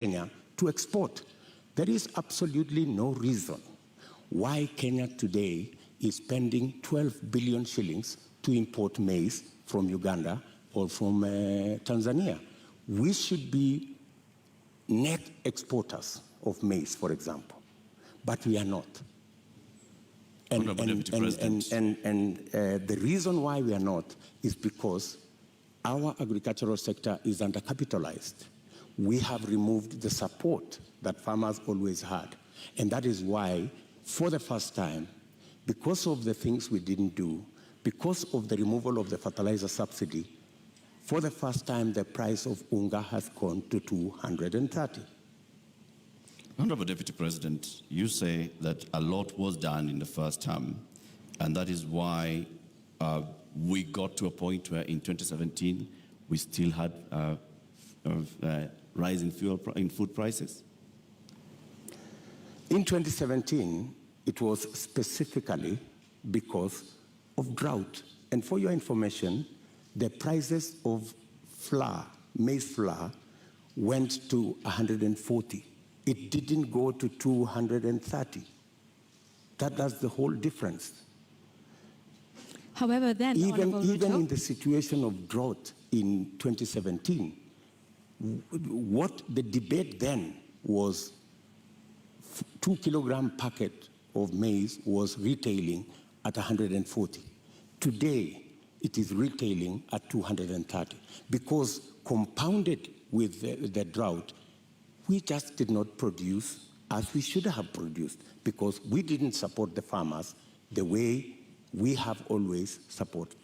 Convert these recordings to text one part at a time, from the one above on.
Kenya to export. There is absolutely no reason why Kenya today is spending 12 billion shillings to import maize from Uganda or from Tanzania. We should be net exporters of maize, for example, but we are not. And the reason why we are not is because our agricultural sector is undercapitalized. We have removed the support that farmers always had. And that is why, for the first time, because of the things we didn't do, because of the removal of the fertilizer subsidy, for the first time, the price of unga has gone to 230. Honorable Deputy President, you say that a lot was done in the first term, and that is why we got to a point where in 2017, we still had rise in food prices? In 2017, it was specifically because of drought. And for your information, the prices of flour, maize flour, went to 140. It didn't go to 230. That's the whole difference. However, then, even in the situation of drought in 2017, what the debate then was, 2 kilogram packet of maize was retailing at 140. Today, it is retailing at 230 because compounded with the drought, we just did not produce as we should have produced because we didn't support the farmers the way we have always supported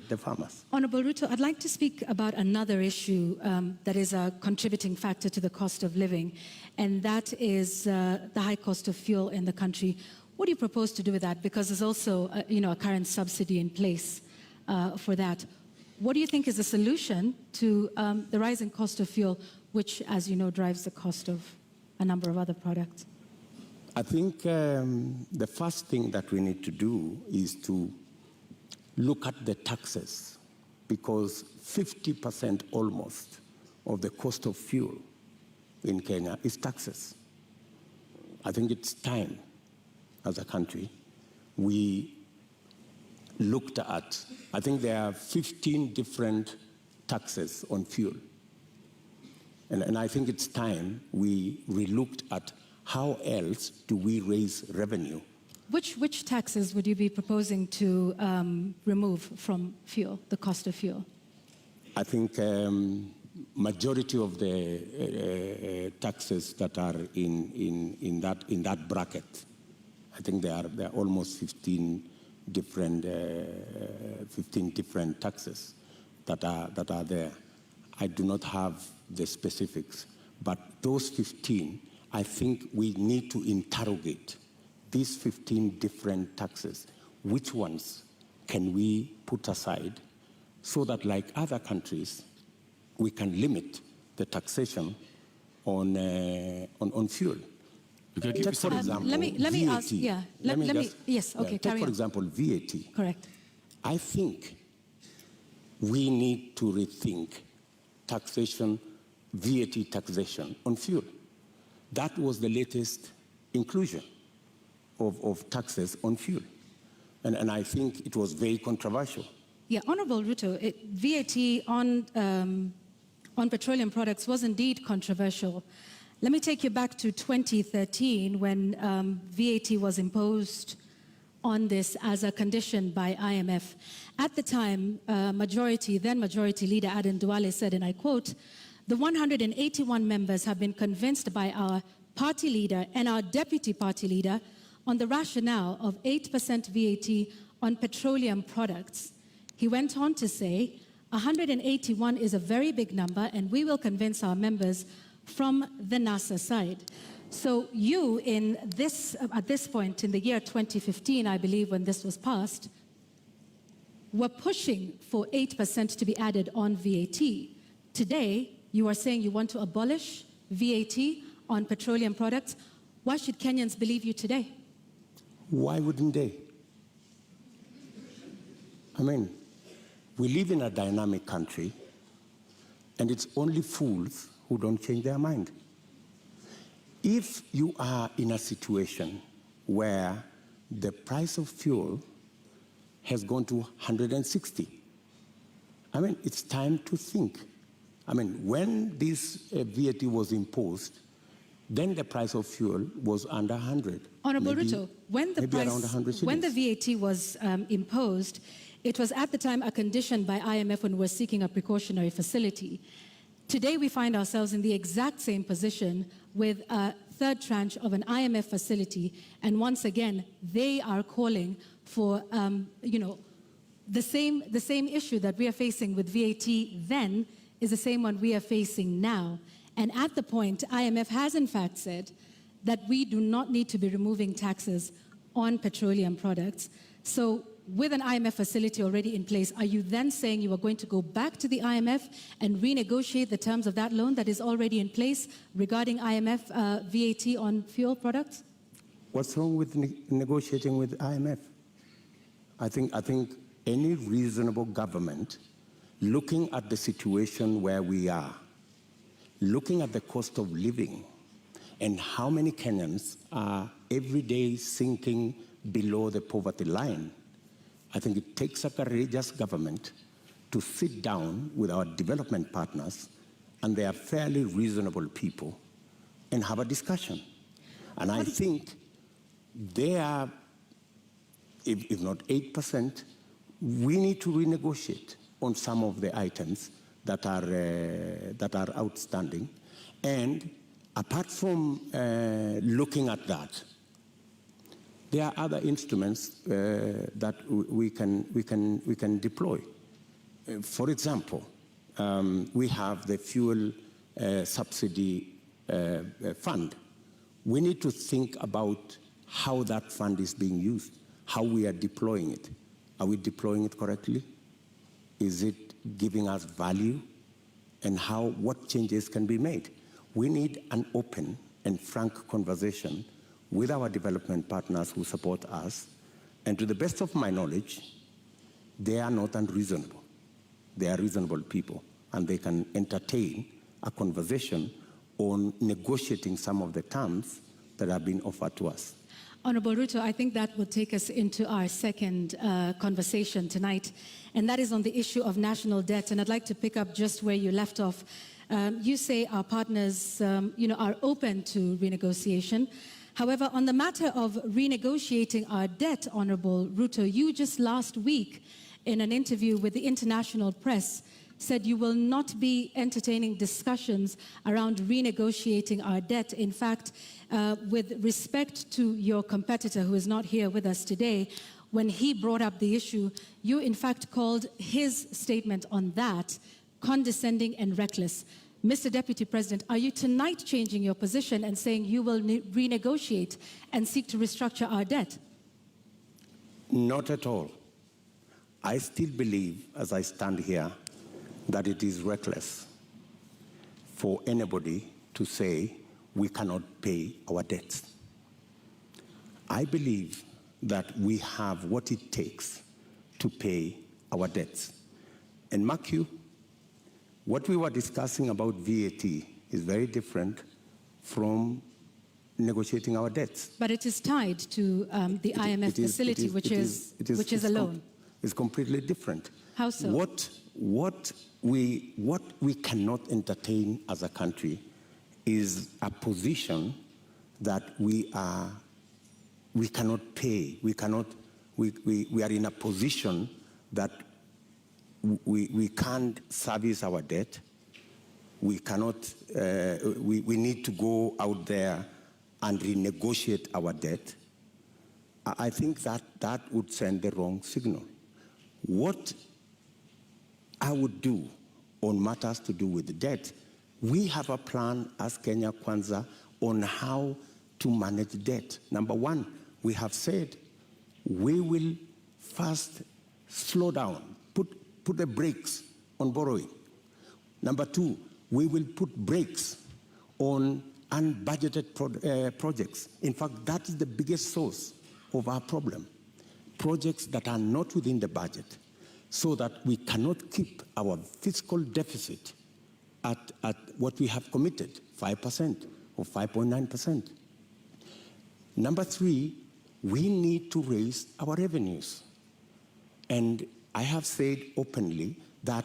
the farmers. Honorable Ruto, I'd like to speak about another issue that is a contributing factor to the cost of living, and that is the high cost of fuel in the country. What do you propose to do with that? Because there's also a current subsidy in place for that. What do you think is the solution to the rising cost of fuel, which, as you know, drives the cost of a number of other products? I think the first thing that we need to do is to look at the taxes, because 50% almost of the cost of fuel in Kenya is taxes. I think it's time, as a country, we looked at, I think there are 15 different taxes on fuel. And I think it's time we relooked at how else do we raise revenue. Which taxes would you be proposing to remove from fuel, the cost of fuel? I think majority of the taxes that are in that bracket, I think there are almost 15 different taxes that are there. I do not have the specifics, but those 15, I think we need to interrogate these 15 different taxes. Which ones can we put aside so that, like other countries, we can limit the taxation on fuel? Take, for example, let me ask, yeah. Yes, okay, take, carry for on. example, VAT. Correct. I think we need to rethink taxation, VAT taxation on fuel. That was the latest inclusion of taxes on fuel. And I think it was very controversial. Yeah, Honorable Ruto, VAT on petroleum products was indeed controversial. Let me take you back to 2013 when VAT was imposed on this as a condition by IMF. At the time, then Majority Leader Aden Duale said, and I quote, "The 181 members have been convinced by our party leader and our deputy party leader on the rationale of 8% VAT on petroleum products." He went on to say, 181 is a very big number, and we will convince our members from the NASA side. So you, at this point in the year 2015, I believe, when this was passed, were pushing for 8% to be added on VAT. Today, you are saying you want to abolish VAT on petroleum products. Why should Kenyans believe you today? Why wouldn't they? I mean, we live in a dynamic country, and it's only fools who don't change their mind. If you are in a situation where the price of fuel has gone to 160, I mean, it's time to think. I mean, when this VAT was imposed, then the price of fuel was under 100. Honorable Ruto, when the around 100 shillings. when the VAT was imposed, it was at the time a condition by IMF when we were seeking a precautionary facility. Today we find ourselves in the exact same position with a third tranche of an IMF facility, and once again they are calling for the same issue that we are facing with VAT then is the same one we are facing now. And at the point, IMF has in fact said that we do not need to be removing taxes on petroleum products. So with an IMF facility already in place, are you then saying you are going to go back to the IMF and renegotiate the terms of that loan that is already in place regarding IMF VAT on fuel products? What's wrong with negotiating with IMF? I think any reasonable government, looking at the situation where we are, looking at the cost of living and how many Kenyans are every day sinking below the poverty line, I think it takes a courageous government to sit down with our development partners, and they are fairly reasonable people, and have a discussion. And I think they are, if not 8%, we need to renegotiate on some of the items that are outstanding. And apart from looking at that, there are other instruments that we can deploy. For example, we have the fuel subsidy fund. We need to think about how that fund is being used, how we are deploying it. Are we deploying it correctly? Is it giving us value? And what changes can be made? We need an open and frank conversation with our development partners who support us. And to the best of my knowledge, they are not unreasonable. They are reasonable people, and they can entertain a conversation on negotiating some of the terms that have been offered to us. Honorable Ruto, I think that will take us into our second conversation tonight, and that is on the issue of national debt. And I'd like to pick up just where you left off. You say our partners, are open to renegotiation. However, on the matter of renegotiating our debt, Honorable Ruto, you just last week in an interview with the international press said you will not be entertaining discussions around renegotiating our debt. In fact, with respect to your competitor who is not here with us today, when he brought up the issue, you in fact called his statement on that condescending and reckless. Mr. Deputy President, are you tonight changing your position and saying you will renegotiate and seek to restructure our debt? Not at all. I still believe, as I stand here, that it is reckless for anybody to say we cannot pay our debts. I believe that we have what it takes to pay our debts. And mark you, what we were discussing about VAT is very different from negotiating our debts. But it is tied to the IMF facility, which is a loan. It's completely different. How so? What we cannot entertain as a country is a position that we cannot pay. We are in a position that we can't service our debt. We cannot. We need to go out there and renegotiate our debt. I think that would send the wrong signal. What I would do on matters to do with the debt, we have a plan as Kenya Kwanza on how to manage debt. Number one, we have said we will first slow down, put the brakes on borrowing. Number two, we will put brakes on unbudgeted projects. In fact, that is the biggest source of our problem. Projects that are not within the budget, so that we cannot keep our fiscal deficit at what we have committed, 5% of 5.9%. Number three, we need to raise our revenues. And I have said openly that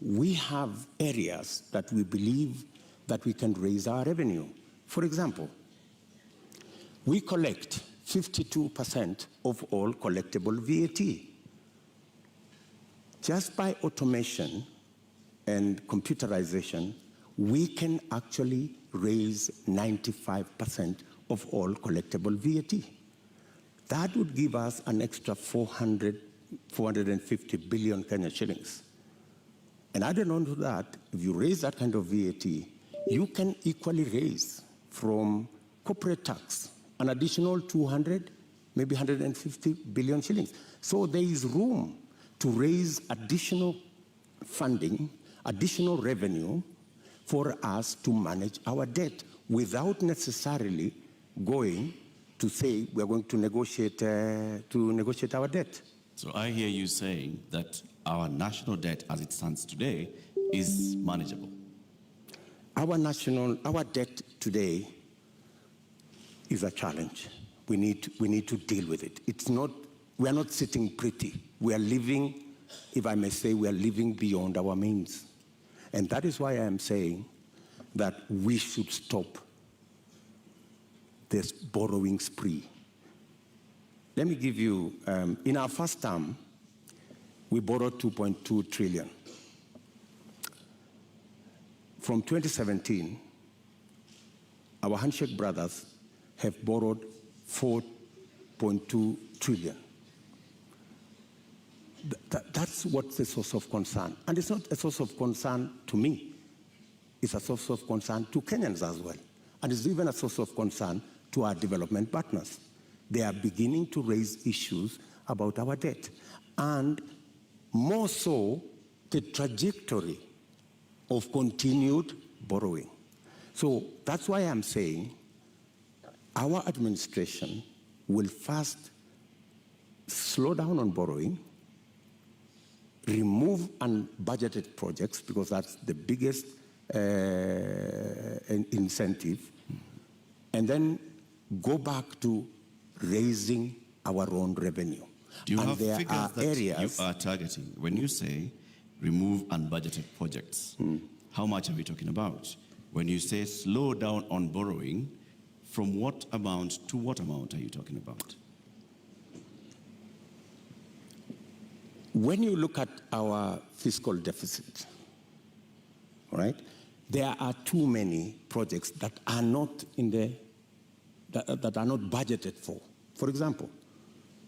we have areas that we believe that we can raise our revenue. For example, we collect 52% of all collectible VAT. Just by automation and computerization, we can actually raise 95% of all collectible VAT. That would give us an extra 450 billion Kenya shillings. And added on to that, if you raise that kind of VAT, you can equally raise from corporate tax an additional 200, maybe 150 billion shillings. So there is room to raise additional funding, additional revenue for us to manage our debt without necessarily going to say we're going to negotiate our debt. So I hear you saying that our national debt as it stands today is manageable. Our debt today is a challenge. We need to deal with it. We are not sitting pretty. We are living, if I may say, we are living beyond our means. And that is why I am saying that we should stop this borrowing spree. Let me give you, in our first term, we borrowed 2.2 trillion. From 2017, our handshake brothers have borrowed 4.2 trillion. That's what's the source of concern. And it's not a source of concern to me. It's a source of concern to Kenyans as well. And it's even a source of concern to our development partners. They are beginning to raise issues about our debt. And more so, the trajectory of continued borrowing. So that's why I'm saying our administration will first slow down on borrowing, remove unbudgeted projects, because that's the biggest incentive, and then go back to raising our own revenue. Do you and have there figures are that areas you are targeting? When you say remove unbudgeted projects, how much are we talking about? When you say slow down on borrowing, from what amount to what amount are you talking about? When you look at our fiscal deficit, right, there are too many projects that are not that are not budgeted for. For example,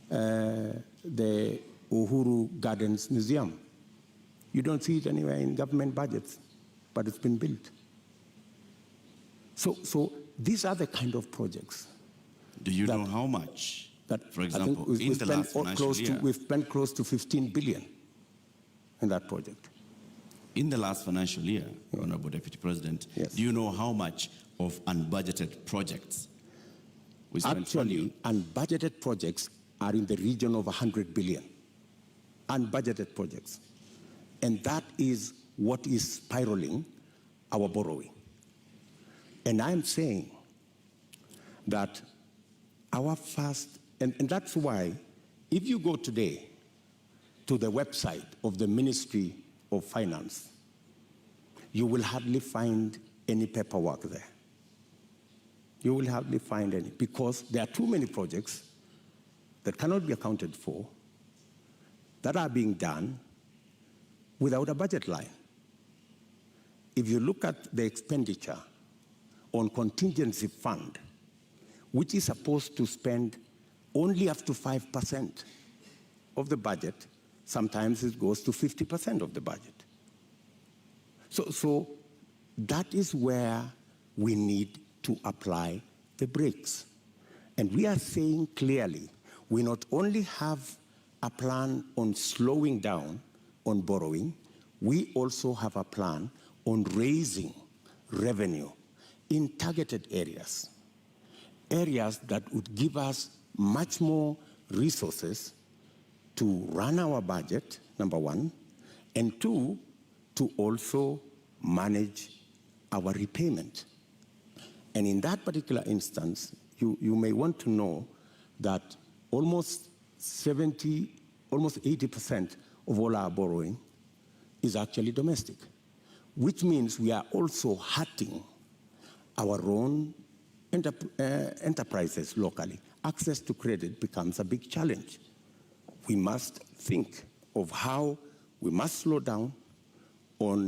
the Uhuru Gardens Museum. You don't see it anywhere in government budgets, but it's been built. So these are the kind of projects. Do you know how much? That, for example, in the last financial year, we've spent close to 15 billion in that project. In the last financial year, Honorable Deputy President, yes. Do you know how much of unbudgeted projects we spent? Actually, unbudgeted projects are in the region of 100 billion. Unbudgeted projects. And that is what is spiraling our borrowing. And I'm saying that our first, and that's why if you go today to the website of the Ministry of Finance, you will hardly find any paperwork there. You will hardly find any, because there are too many projects that cannot be accounted for that are being done without a budget line. If you look at the expenditure on contingency fund, which is supposed to spend only up to 5% of the budget, sometimes it goes to 50% of the budget. So that is where we need to apply the brakes. And we are saying clearly, we not only have a plan on slowing down on borrowing, we also have a plan on raising revenue in targeted areas. Areas that would give us much more resources to run our budget, number one, and two, to also manage our repayment. And in that particular instance, you may want to know that almost 80% of all our borrowing is actually domestic, which means we are also hurting our own enterprises locally. Access to credit becomes a big challenge. We must think of how we must slow down on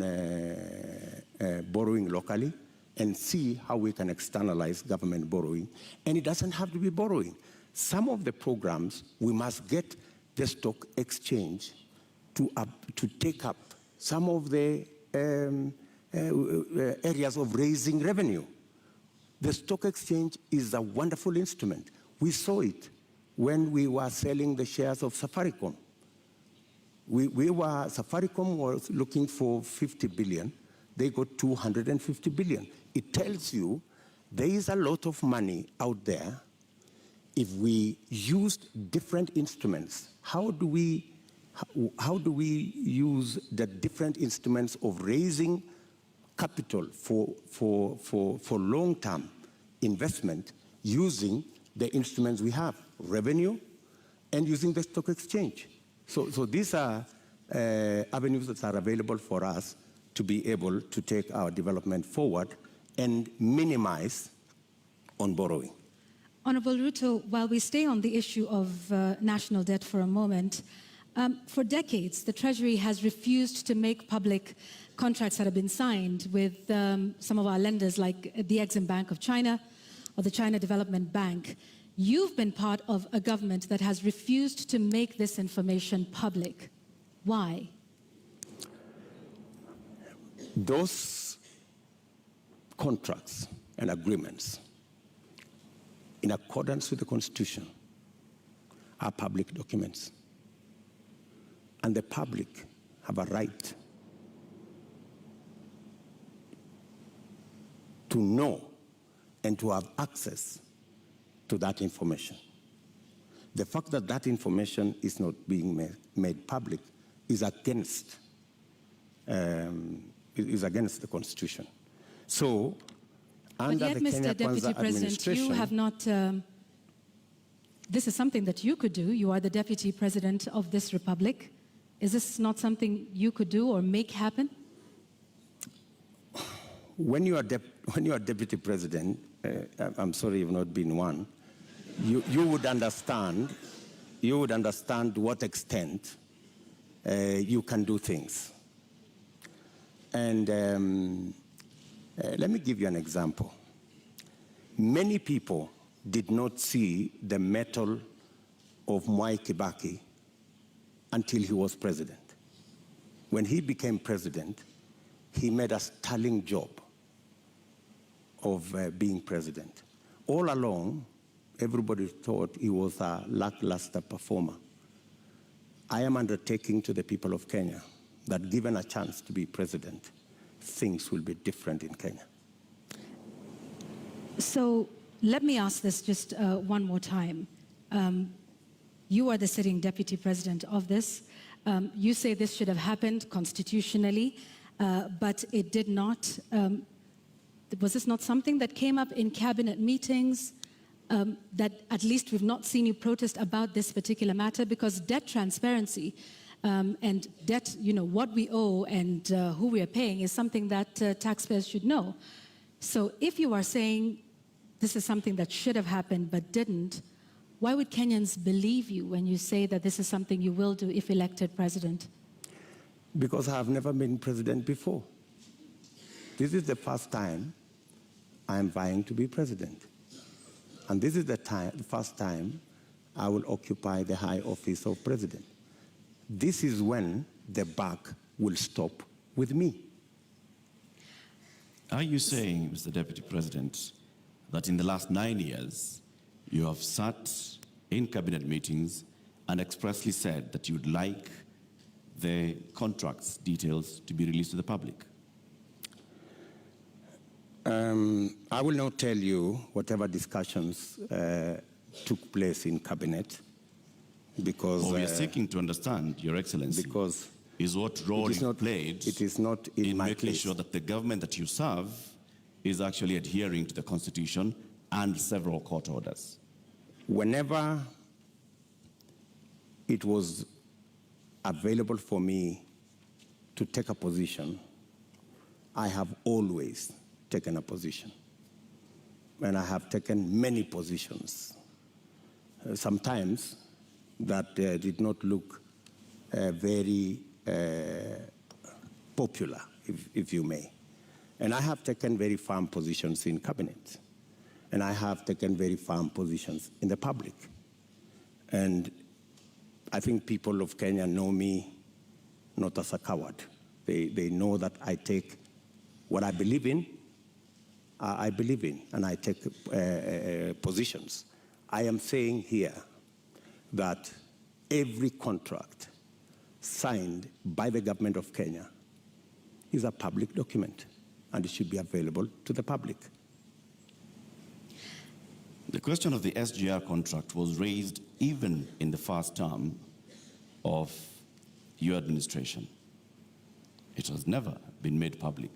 borrowing locally and see how we can externalize government borrowing. And it doesn't have to be borrowing. Some of the programs, we must get the stock exchange to take up some of the areas of raising revenue. The stock exchange is a wonderful instrument. We saw it when we were selling the shares of Safaricom. Safaricom was looking for 50 billion. They got 250 billion. It tells you there is a lot of money out there. If we used different instruments, how do we use the different instruments of raising capital for long-term investment using the instruments we have, revenue, and using the stock exchange? So these are avenues that are available for us to be able to take our development forward and minimize on borrowing. Honorable Ruto, while we stay on the issue of national debt for a moment, for decades, the Treasury has refused to make public contracts that have been signed with some of our lenders like the Exim Bank of China or the China Development Bank. You've been part of a government that has refused to make this information public. Why? Those contracts and agreements, in accordance with the Constitution, are public documents. And the public have a right to know and to have access to that information. The fact that that information is not being made public is against the Constitution. So, under the Kenya Kwanza administration, you have not. This is something that you could do. You are the Deputy President of this republic. Is this not something you could do or make happen? When you are Deputy President, I'm sorry you've not been one, you would understand to what extent you can do things. And let me give you an example. Many people did not see the mettle of Mwai Kibaki until he was president. When he became president, he made a sterling job of being president. All along, everybody thought he was a lackluster performer. I am undertaking to the people of Kenya that given a chance to be president, things will be different in Kenya. So let me ask this just one more time. You are the sitting deputy president of this. You say this should have happened constitutionally, but it did not. Was this not something that came up in cabinet meetings? That at least we've not seen you protest about this particular matter, because debt transparency and debt, what we owe and who we are paying is something that taxpayers should know. So if you are saying this is something that should have happened but didn't, why would Kenyans believe you when you say that this is something you will do if elected president? Because I have never been president before. This is the first time I am vying to be president. And this is the first time I will occupy the high office of president. This is when the buck will stop with me. Are you saying, Mr. Deputy President, that in the last 9 years, you have sat in cabinet meetings and expressly said that you would like the contracts details to be released to the public? I will not tell you whatever discussions took place in cabinet, because we are seeking to understand, Your Excellency, because is what role you played it is not in my making case. sure that the government that you serve is actually adhering to the Constitution and several court orders? Whenever it was available for me to take a position, I have always taken a position. And I have taken many positions. Sometimes that did not look very popular, if you may. And I have taken very firm positions in cabinet. And I have taken very firm positions in the public. And I think people of Kenya know me not as a coward. They know that I take what I believe in, and I take positions. I am saying here that every contract signed by the government of Kenya is a public document, and it should be available to the public. The question of the SGR contract was raised even in the first term of your administration. It has never been made public.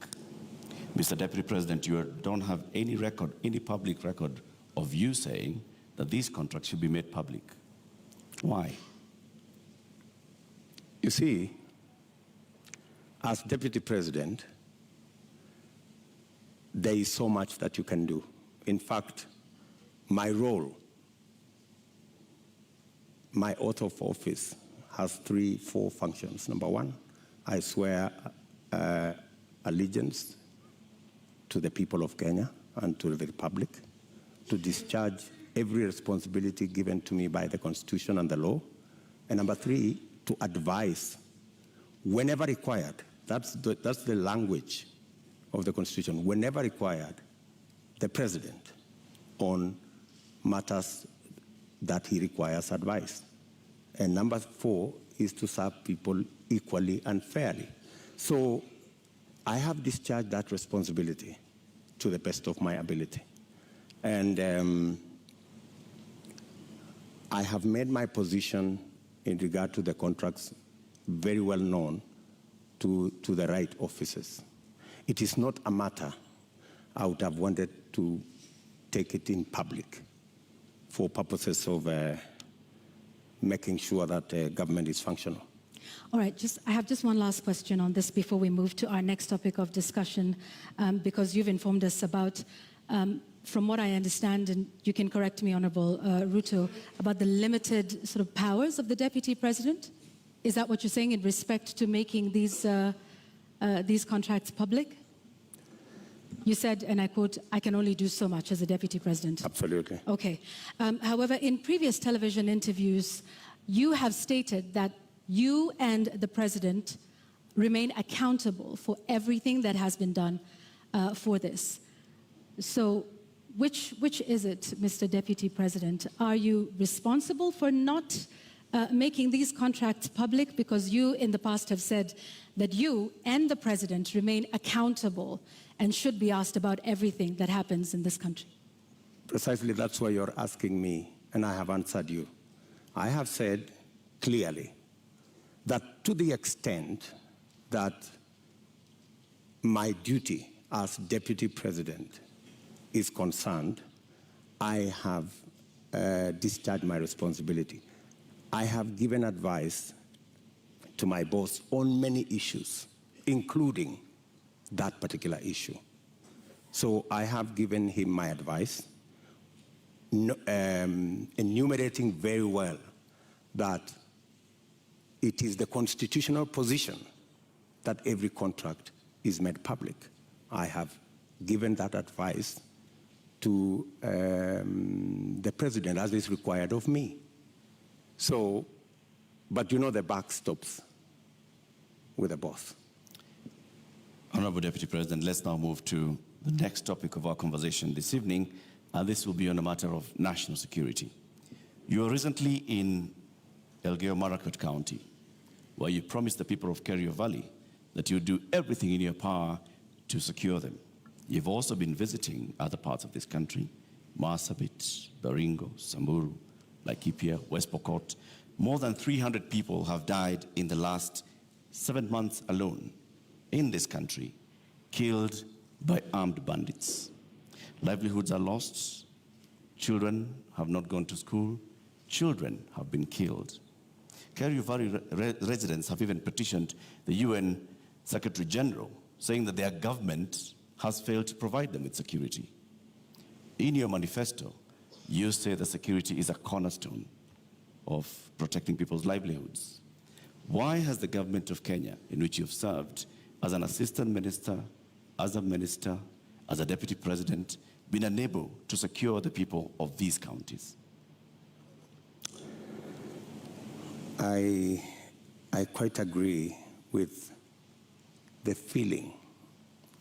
Mr. Deputy President, you don't have any record, any public record of you saying that these contracts should be made public. Why? You see, as Deputy President, there is so much that you can do. In fact, my role, my oath of office has 4 functions. Number 1, I swear allegiance to the people of Kenya and to the Republic, to discharge every responsibility given to me by the Constitution and the law. And number 3, to advise whenever required. That's the language of the Constitution. Whenever required, the President on matters that he requires advice. And number 4 is to serve people equally and fairly. So I have discharged that responsibility to the best of my ability. And I have made my position in regard to the contracts very well known to the right officers. It is not a matter I would have wanted to take it in public for purposes of making sure that government is functional. All right, I have just one last question on this before we move to our next topic of discussion, because you've informed us about, from what I understand, and you can correct me, Honorable Ruto, about the limited sort of powers of the Deputy President. Is that what you're saying in respect to making these contracts public? You said, and I quote, "I can only do so much as a Deputy President." Absolutely. Okay. However, in previous television interviews, you have stated that you and the President remain accountable for everything that has been done for this. So which is it, Mr. Deputy President? Are you responsible for not making these contracts public? Because you in the past have said that you and the President remain accountable and should be asked about everything that happens in this country. Precisely, that's why you're asking me, and I have answered you. I have said clearly that to the extent that my duty as Deputy President is concerned, I have discharged my responsibility. I have given advice to my boss on many issues, including that particular issue. So I have given him my advice, enumerating very well that it is the constitutional position that every contract is made public. I have given that advice to the President as is required of me. So, but you know the buck stops with the boss. Honorable Deputy President, let's now move to the next topic of our conversation this evening, and this will be on a matter of national security. You were recently in Elgeyo-Marakwet County, where you promised the people of Kerio Valley that you would do everything in your power to secure them. You've also been visiting other parts of this country, Marsabit, Baringo, Samburu, Laikipia, West Pokot. More than 300 people have died in the last 7 months alone in this country, killed by armed bandits. Livelihoods are lost. Children have not gone to school. Children have been killed. Kerio Valley residents have even petitioned the UN Secretary General, saying that their government has failed to provide them with security. In your manifesto, you say that security is a cornerstone of protecting people's livelihoods. Why has the government of Kenya, in which you've served as an assistant minister, as a minister, as a deputy president, been unable to secure the people of these counties? I quite agree with the feeling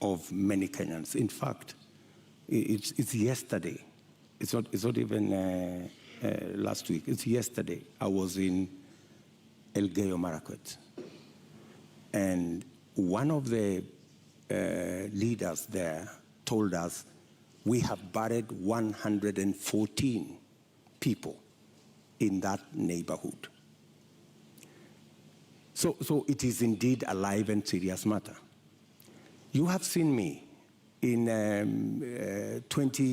of many Kenyans. In fact, it's yesterday. It's not even last week. It's yesterday. I was in Elgeyo Marakwet, and one of the leaders there told us we have buried 114 people in that neighborhood. So it is indeed a live and serious matter. You have seen me in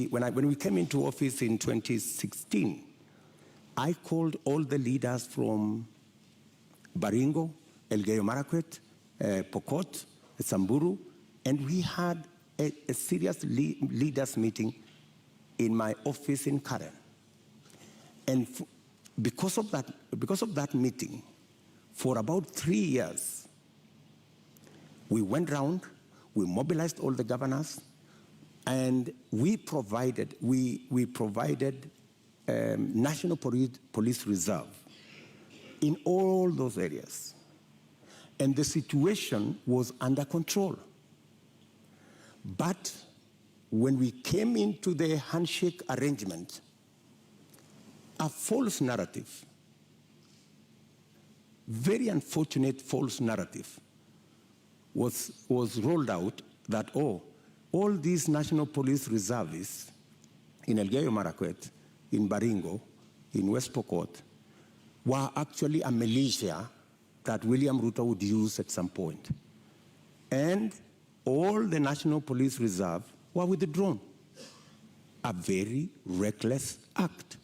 when we came into office in 2016. I called all the leaders from Baringo, Elgeyo Marakwet, Pokot, Samburu, and we had a serious leaders meeting in my office in Karen. And because of that meeting, for about 3 years, we went round, we mobilized all the governors, and we provided National Police Reserve in all those areas. And the situation was under control. But when we came into the handshake arrangement, a false narrative, very unfortunate false narrative, was rolled out that, oh, all these National Police reservists in Elgeyo Marakwet, in Baringo, in West Pokot, were actually a militia that William Ruto would use at some point. And all the National Police Reserve were withdrawn. A very reckless act.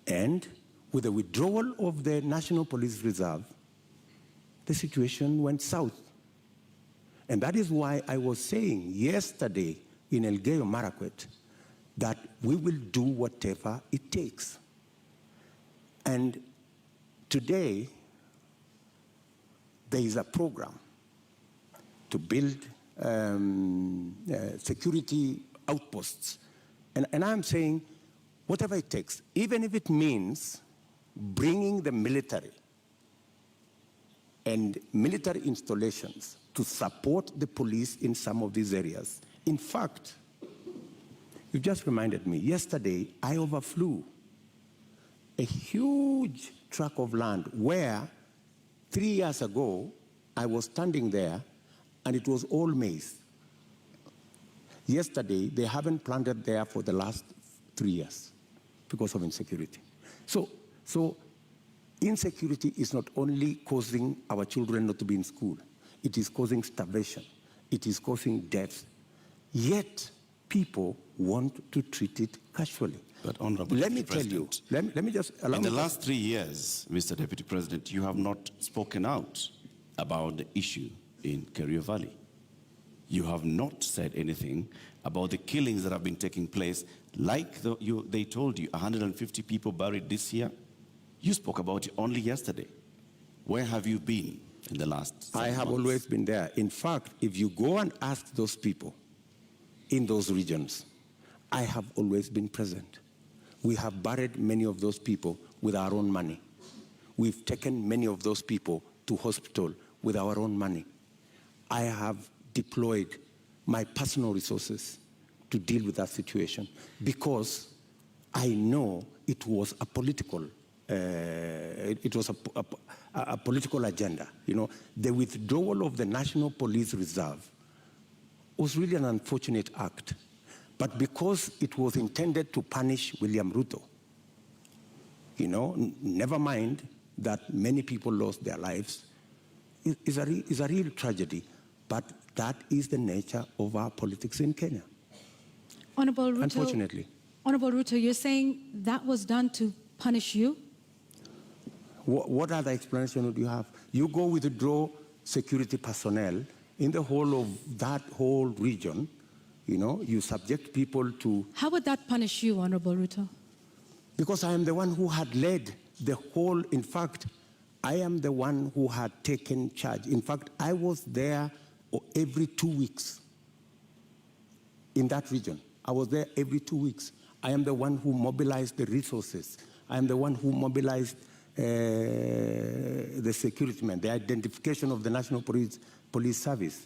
And with the withdrawal of the National Police Reserve, the situation went south. And that is why I was saying yesterday in Elgeyo Marakwet that we will do whatever it takes. And today, there is a program to build security outposts. And I'm saying, whatever it takes, even if it means bringing the military and military installations to support the police in some of these areas. In fact, you just reminded me, yesterday I overflew a huge tract of land where 3 years ago I was standing there and it was all maize. Yesterday, they haven't planted there for the last 3 years because of insecurity. So insecurity is not only causing our children not to be in school, it is causing starvation, it is causing death. Yet, people want to treat it casually. But Honorable let me tell you, let me just allow in me the last 3 years, Mr. Deputy President, you have not spoken out about the issue in Kerio Valley. You have not said anything about the killings that have been taking place, like they told you, 150 people buried this year. You spoke about it only yesterday. Where have you been in the last 7 I have months? always been there. In fact, if you go and ask those people in those regions, I have always been present. We have buried many of those people with our own money. We've taken many of those people to hospital with our own money. I have deployed my personal resources to deal with that situation because I know it was a political a political agenda. You know, the withdrawal of the National Police Reserve was really an unfortunate act. But because it was intended to punish William Ruto, you know, never mind that many people lost their lives, is a real tragedy. But that is the nature of our politics in Kenya, Honorable Ruto, unfortunately. Honorable Ruto, you're saying that was done to punish you? What other explanation would you have? You go withdraw security personnel in the whole of that whole region, you know, you subject people to... How would that punish you, Honorable Ruto? Because I am the one who had led the whole, in fact, I am the one who had taken charge. In fact, I was there every 2 weeks in that region. I was there every 2 weeks. I am the one who mobilized the resources. I am the one who mobilized the security men, the identification of the National Police Service.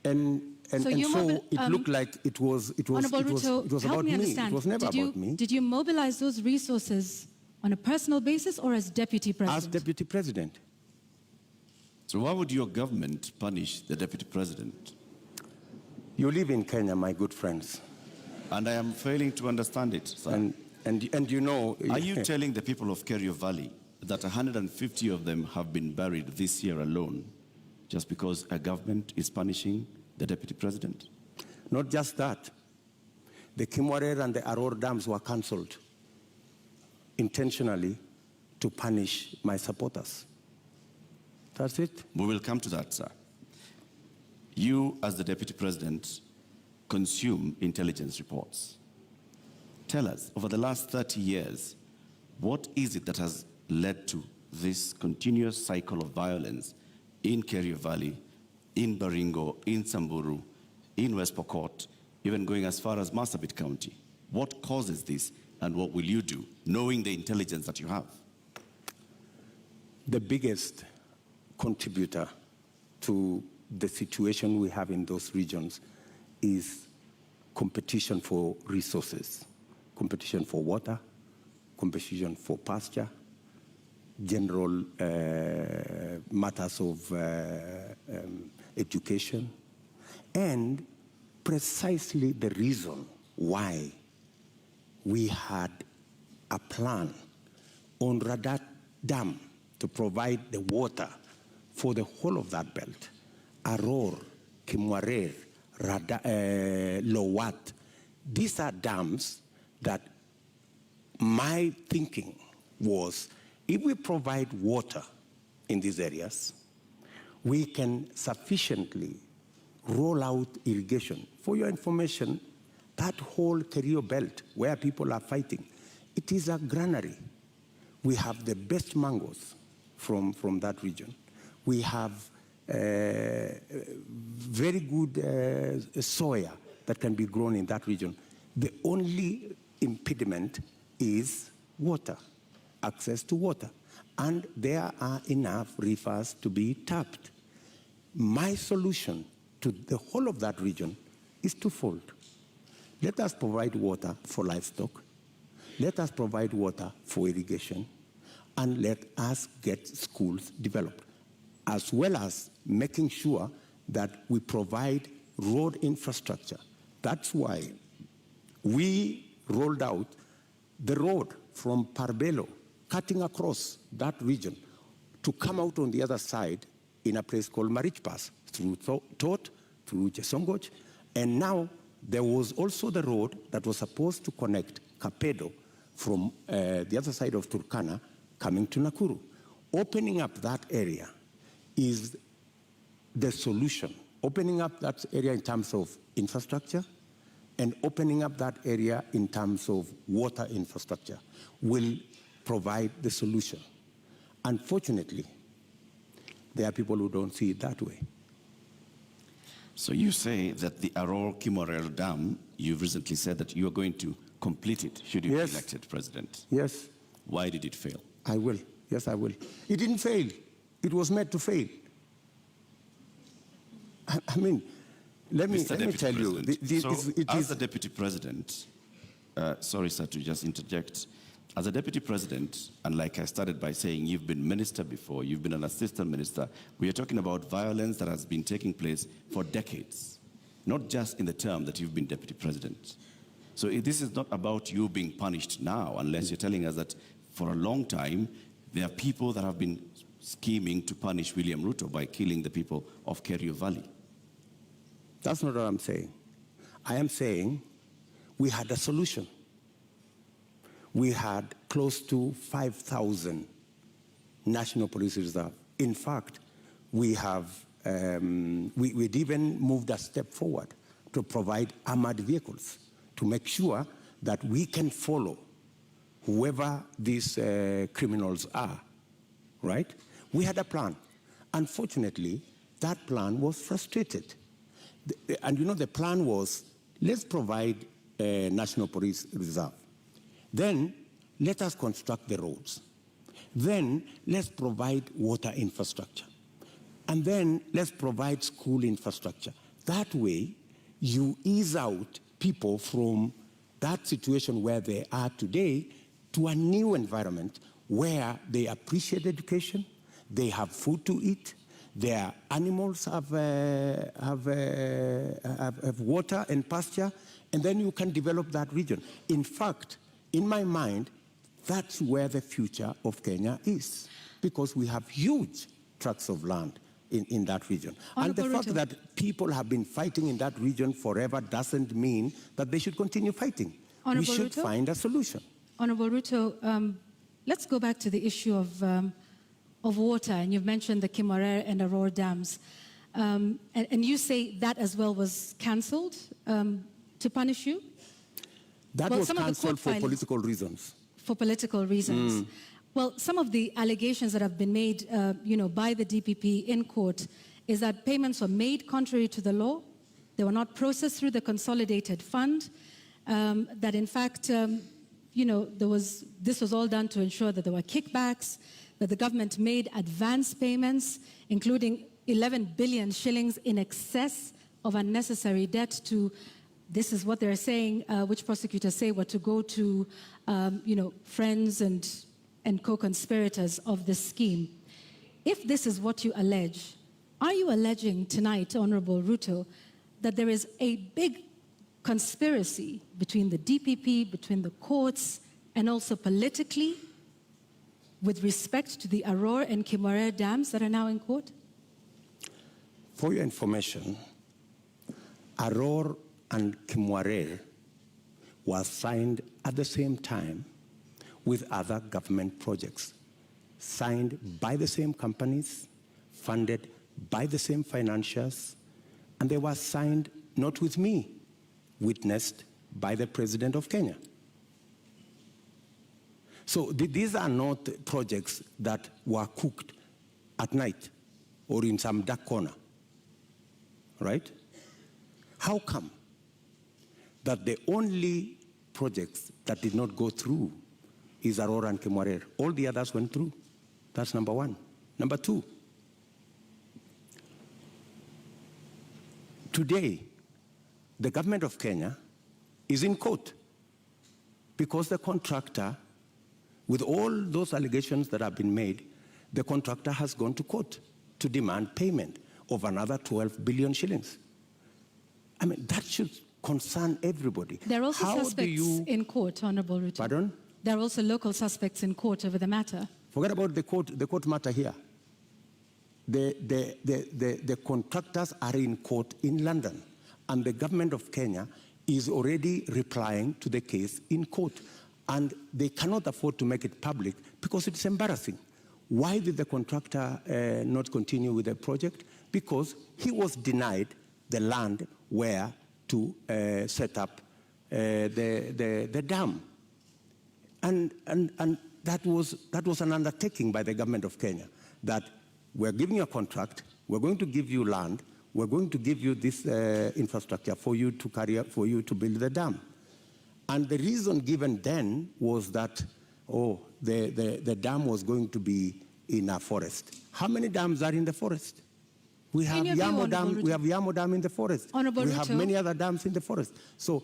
And so it looked like it was about me. It was never about me. Did you mobilize those resources on a personal basis or as deputy president? As deputy president. So why would your government punish the deputy president? You live in Kenya, my good friends. And I am failing to understand it, sir. And you know... Are you telling the people of Kerio Valley that 150 of them have been buried this year alone just because a government is punishing the deputy president? Not just that. The Kimwarer and the Aror dams were cancelled intentionally to punish my supporters. That's it. We will come to that, sir. You, as the deputy president, consume intelligence reports. Tell us, over the last 30 years, what is it that has led to this continuous cycle of violence in Kerio Valley, in Baringo, in Samburu, in West Pokot, even going as far as Marsabit County? What causes this, and what will you do, knowing the intelligence that you have? The biggest contributor to the situation we have in those regions is competition for resources, competition for water, competition for pasture, general matters of education, and precisely the reason why we had a plan on Radat Dam to provide the water for the whole of that belt. Aror, Kimwarer, Lowat. These are dams that my thinking was, if we provide water in these areas, we can sufficiently roll out irrigation. For your information, that whole Kerio belt where people are fighting, it is a granary. We have the best mangoes from that region. We have very good soya that can be grown in that region. The only impediment is water, access to water. And there are enough rivers to be tapped. My solution to the whole of that region is twofold. Let us provide water for livestock. Let us provide water for irrigation. And let us get schools developed, as well as making sure that we provide road infrastructure. That's why we rolled out the road from Parbelo, cutting across that region, to come out on the other side in a place called Marich Pass, through Tot, through Chesongoch. And now there was also the road that was supposed to connect Kapedo from the other side of Turkana coming to Nakuru. Opening up that area is the solution. Opening up that area in terms of infrastructure and opening up that area in terms of water infrastructure will provide the solution. Unfortunately, there are people who don't see it that way. So you say that the Aror Kimorel Dam, you've recently said that you are going to complete it should you be elected president. Yes. Why did it fail? I will. Yes, I will. It didn't fail. It was meant to fail. I mean, let me tell you. As the deputy president, sorry, sir, to just interject. As a deputy president, and like I started by saying, you've been minister before, you've been an assistant minister, we are talking about violence that has been taking place for decades, not just in the term that you've been deputy president. So this is not about you being punished now, unless you're telling us that for a long time, there are people that have been scheming to punish William Ruto by killing the people of Kerio Valley. That's not what I'm saying. I am saying we had a solution. We had close to 5,000 National Police Reserve. In fact, we'd even moved a step forward to provide armored vehicles to make sure that we can follow whoever these criminals are, right? We had a plan. Unfortunately, that plan was frustrated. And you know, the plan was, let's provide a National Police Reserve. Then, let us construct the roads. Then, let's provide water infrastructure. And then, let's provide school infrastructure. That way, you ease out people from that situation where they are today to a new environment where they appreciate education, they have food to eat, their animals have water and pasture, and then you can develop that region. In fact, in my mind, that's where the future of Kenya is, because we have huge tracts of land in that region. And the fact that people have been fighting in that region forever doesn't mean that they should continue fighting. We should find a solution. Honorable Ruto, let's go back to the issue of water, and you've mentioned the Kimwarer and Aurora dams. And you say that as well was cancelled to punish you? That was cancelled for political reasons. For political reasons. Well, some of the allegations that have been made by the DPP in court is that payments were made contrary to the law, they were not processed through the consolidated fund, that in fact, this was all done to ensure that there were kickbacks, that the government made advance payments, including 11 billion shillings in excess of unnecessary debt to, this is what they're saying, which prosecutors say were to go to, friends and co-conspirators of this scheme. If this is what you allege, are you alleging tonight, Honorable Ruto, that there is a big conspiracy between the DPP, between the courts, and also politically with respect to the Aurora and Kimwarer dams that are now in court? For your information, Aurora and Kimwarer was signed at the same time with other government projects, signed by the same companies, funded by the same financiers, and they were signed not with me, witnessed by the President of Kenya. So these are not projects that were cooked at night or in some dark corner, right? How come that the only projects that did not go through is Aurora and Kimwarer? All the others went through. That's number one. Number two, today, the government of Kenya is in court because the contractor, with all those allegations that have been made, the contractor has gone to court to demand payment of another 12 billion shillings. I mean, that should concern everybody. There are also suspects in court, Honorable Ruto. Pardon? There are also local suspects in court over the matter. Forget about the court matter here. The contractors are in court in London, and the government of Kenya is already replying to the case in court. And they cannot afford to make it public because it's embarrassing. Why did the contractor not continue with the project? Because he was denied the land where to set up the dam. And that was an undertaking by the government of Kenya, that we're giving you a contract, we're going to give you land, we're going to give you this infrastructure for you to build the dam. And the reason given then was that, the dam was going to be in a forest. How many dams are in the forest? We have Yamo Dam in the forest. We have many other dams in the forest. So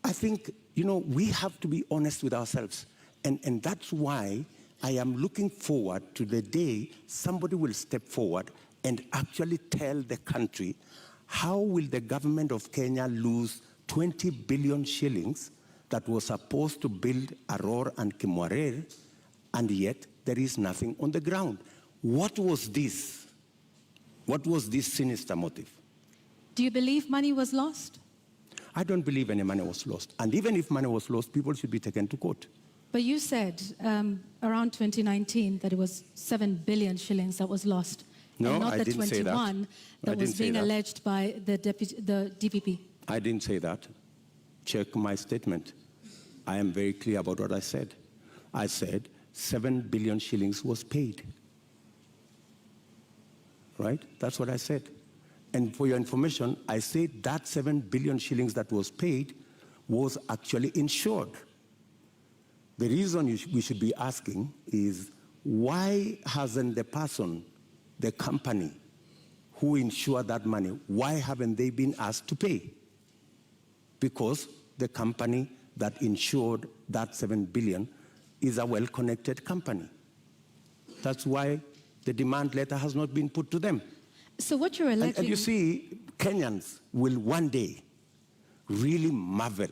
I think, we have to be honest with ourselves. And that's why I am looking forward to the day somebody will step forward and actually tell the country, how will the government of Kenya lose 20 billion shillings that was supposed to build Aurora and Kimwarer, and yet there is nothing on the ground? What was this? What was this sinister motive? Do you believe money was lost? I don't believe any money was lost. And even if money was lost, people should be taken to court. But you said around 2019 that it was 7 billion shillings that was lost. No, and not I the didn't say that. 21 that was being alleged by the DPP. I didn't say that. Check my statement. I am very clear about what I said. I said 7 billion shillings was paid. Right? That's what I said. And for your information, I said that 7 billion shillings that was paid was actually insured. The reason we should be asking is, why hasn't the person, the company who insured that money, why haven't they been asked to pay? Because the company that insured that 7 billion is a well-connected company. That's why the demand letter has not been put to them. So what you're alleging... And you see, Kenyans will one day really marvel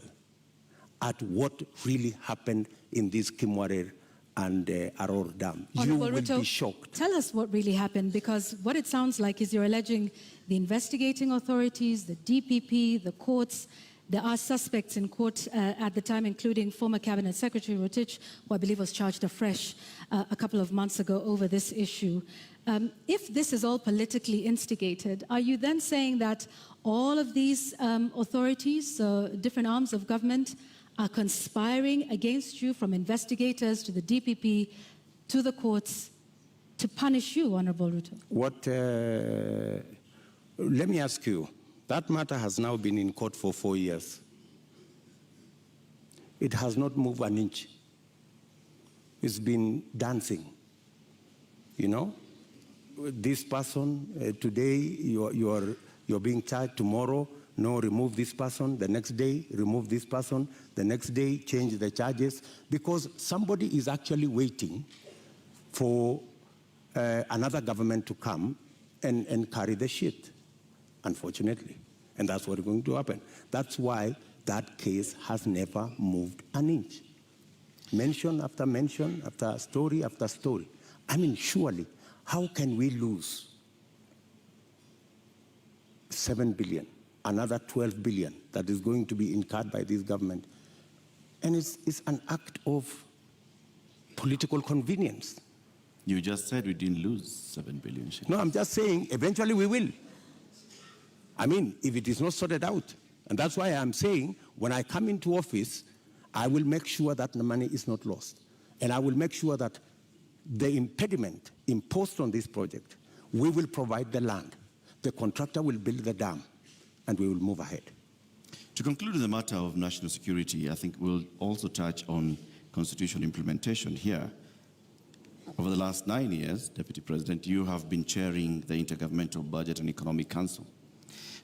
at what really happened in this Kimwarer and Aror Dam. You will be shocked. Tell us what really happened, because what it sounds like is you're alleging the investigating authorities, the DPP, the courts. There are suspects in court at the time, including former Cabinet Secretary Rotich, who I believe was charged afresh a couple of months ago over this issue. If this is all politically instigated, are you then saying that all of these authorities, different arms of government, are conspiring against you, from investigators to the DPP to the courts, to punish you, Honorable Ruto? Let me ask you, that matter has now been in court for 4 years. It has not moved an inch. It's been dancing. You know, this person, today you're being charged, tomorrow, no, remove this person, the next day, remove this person, the next day, change the charges, because somebody is actually waiting for another government to come and carry the shit, unfortunately. And that's what's going to happen. That's why that case has never moved an inch. Mention after mention, after story after story. I mean, surely, how can we lose 7 billion, another 12 billion that is going to be incurred by this government? And it's an act of political convenience. You just said we didn't lose 7 billion shillings. No, I'm just saying eventually we will. I mean, if it is not sorted out. And that's why I'm saying when I come into office, I will make sure that the money is not lost. And I will make sure that the impediment imposed on this project, we will provide the land. The contractor will build the dam, and we will move ahead. To conclude the matter of national security, I think we'll also touch on constitution implementation here. Over the last 9 years, Deputy President, you have been chairing the Intergovernmental Budget and Economic Council.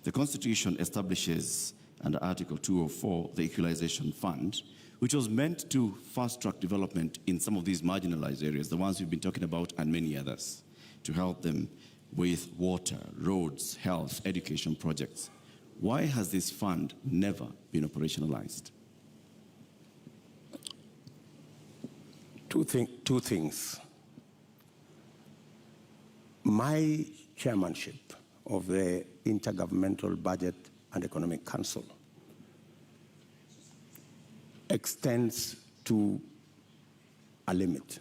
The Constitution establishes, under Article 204, the Equalization Fund, which was meant to fast-track development in some of these marginalized areas, the ones we've been talking about, and many others, to help them with water, roads, health, education projects. Why has this fund never been operationalized? Two things. My chairmanship of the Intergovernmental Budget and Economic Council extends to a limit.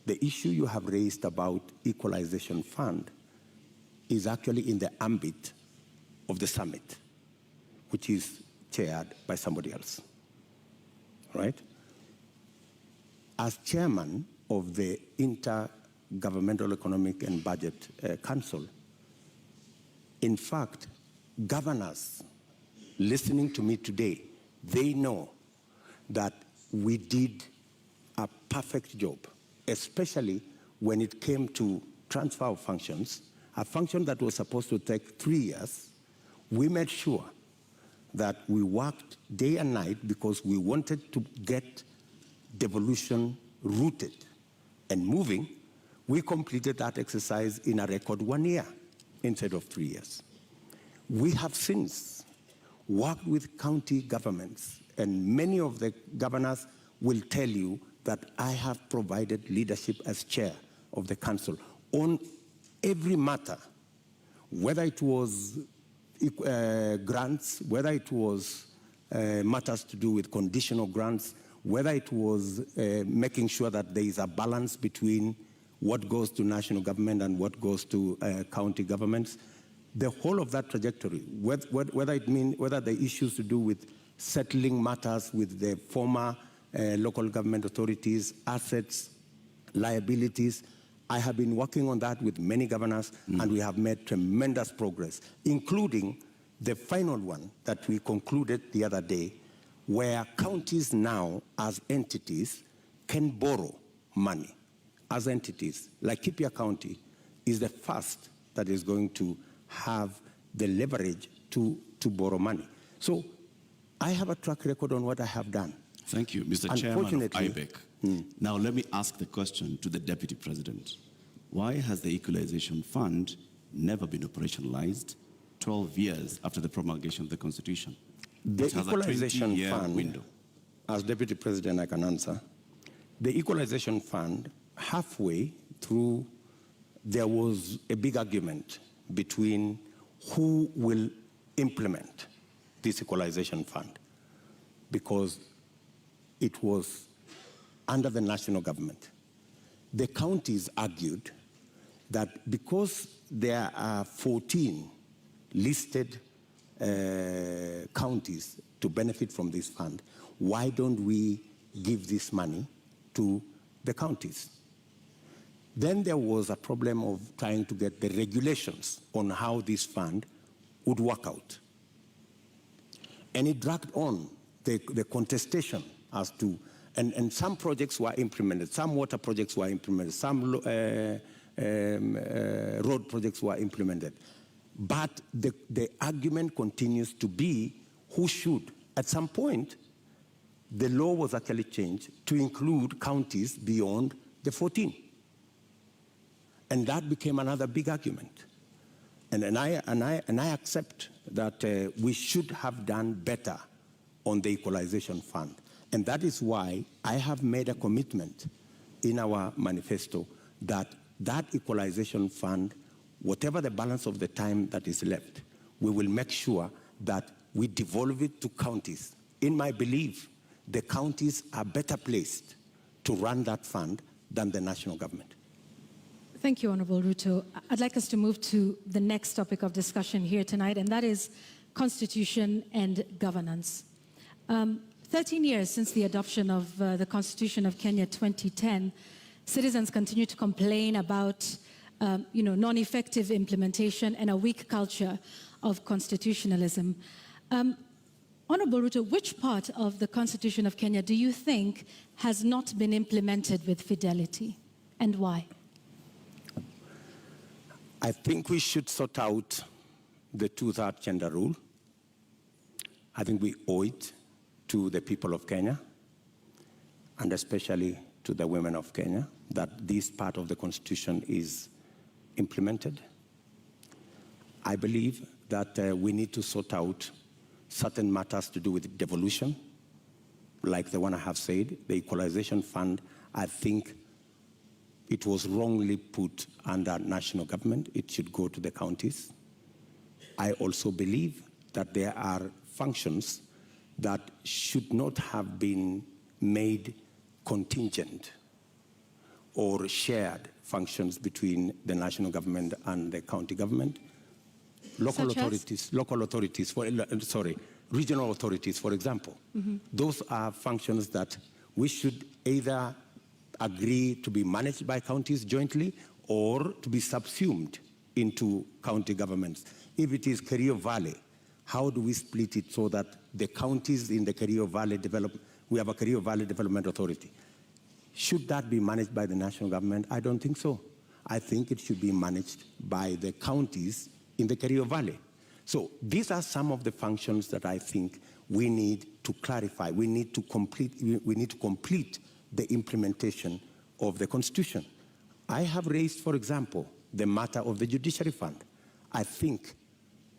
The issue you have raised about Equalization Fund is actually in the ambit of the summit, which is chaired by somebody else, right? As chairman of the Intergovernmental Economic and Budget Council, in fact, governors listening to me today, they know that we did a perfect job, especially when it came to transfer of functions, a function that was supposed to take 3 years. We made sure that we worked day and night because we wanted to get devolution rooted and moving. We completed that exercise in a record 1 year instead of 3 years. We have since worked with county governments, and many of the governors will tell you that I have provided leadership as chair of the council on every matter, whether it was grants, whether it was matters to do with conditional grants, whether it was making sure that there is a balance between what goes to national government and what goes to county governments. The whole of that trajectory, whether the issues to do with settling matters with the former local government authorities, assets, liabilities, I have been working on that with many governors, and we have made tremendous progress, including the final one that we concluded the other day, where counties now, as entities, can borrow money. As entities, like Kipia County is the first that is going to have the leverage to borrow money. So I have a track record on what I have done. Thank you, Mr. Chairman of IBEC. Now let me ask the question to the Deputy President. Why has the Equalization Fund never been operationalized 12 years after the promulgation of the Constitution? The It has Equalization a 20-year Fund, window. as Deputy President I can answer, the Equalization Fund, halfway through, there was a big argument between who will implement this Equalization Fund, because it was under the national government. The counties argued that because there are 14 listed counties to benefit from this fund, why don't we give this money to the counties? Then there was a problem of trying to get the regulations on how this fund would work out. And it dragged on the contestation as to, and some projects were implemented, some water projects were implemented, some road projects were implemented. But the argument continues to be who should. At some point, the law was actually changed to include counties beyond the 14. And that became another big argument. And I accept that we should have done better on the Equalization Fund. And that is why I have made a commitment in our manifesto that that Equalization Fund, whatever the balance of the time that is left, we will make sure that we devolve it to counties. In my belief, the counties are better placed to run that fund than the national government. Thank you, Honorable Ruto. I'd like us to move to the next topic of discussion here tonight, and that is constitution and governance. 13 years since the adoption of the Constitution of Kenya 2010, citizens continue to complain about non-effective implementation and a weak culture of constitutionalism. Honorable Ruto, which part of the Constitution of Kenya do you think has not been implemented with fidelity, and why? I think we should sort out the two-third gender rule. I think we owe it to the people of Kenya, and especially to the women of Kenya, that this part of the Constitution is implemented. I believe that we need to sort out certain matters to do with devolution, like the one I have said. The Equalization Fund, I think it was wrongly put under national government. It should go to the counties. I also believe that there are functions that should not have been made contingent or shared functions between the national government and the county government. Regional authorities, for example. Those are functions that we should either agree to be managed by counties jointly or to be subsumed into county governments. If it is Kerio Valley, how do we split it so that the counties in the Kerio Valley we have a Kerio Valley Development Authority. Should that be managed by the national government? I don't think so. I think it should be managed by the counties in the Kerio Valley. So these are some of the functions that I think we need to clarify. We need to complete the implementation of the Constitution. I have raised, for example, the matter of the Judiciary Fund. I think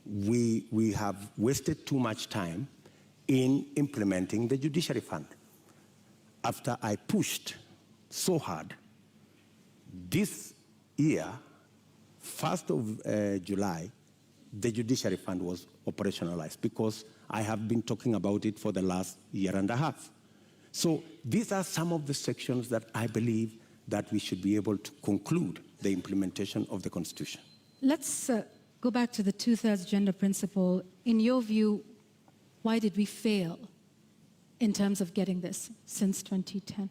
we have wasted too much time in implementing the Judiciary Fund. After I pushed so hard, this year, 1st of July, the Judiciary Fund was operationalized, because I have been talking about it for the last year and a half. So these are some of the sections that I believe that we should be able to conclude the implementation of the Constitution. Let's go back to the two-thirds gender principle. In your view, why did we fail in terms of getting this since 2010?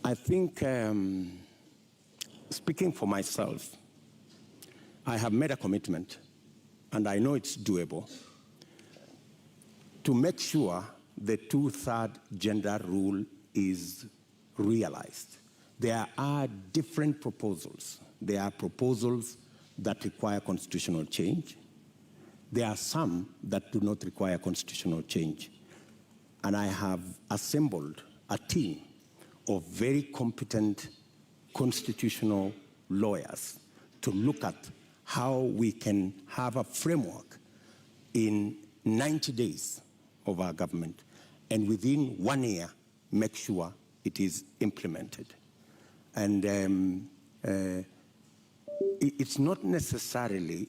I think, speaking for myself, I have made a commitment, and I know it's doable, to make sure the two-thirds gender rule is realized. There are different proposals. There are proposals that require constitutional change. There are some that do not require constitutional change. And I have assembled a team of very competent constitutional lawyers to look at how we can have a framework in 90 days of our government, and within 1 year, make sure it is implemented. And it's not necessarily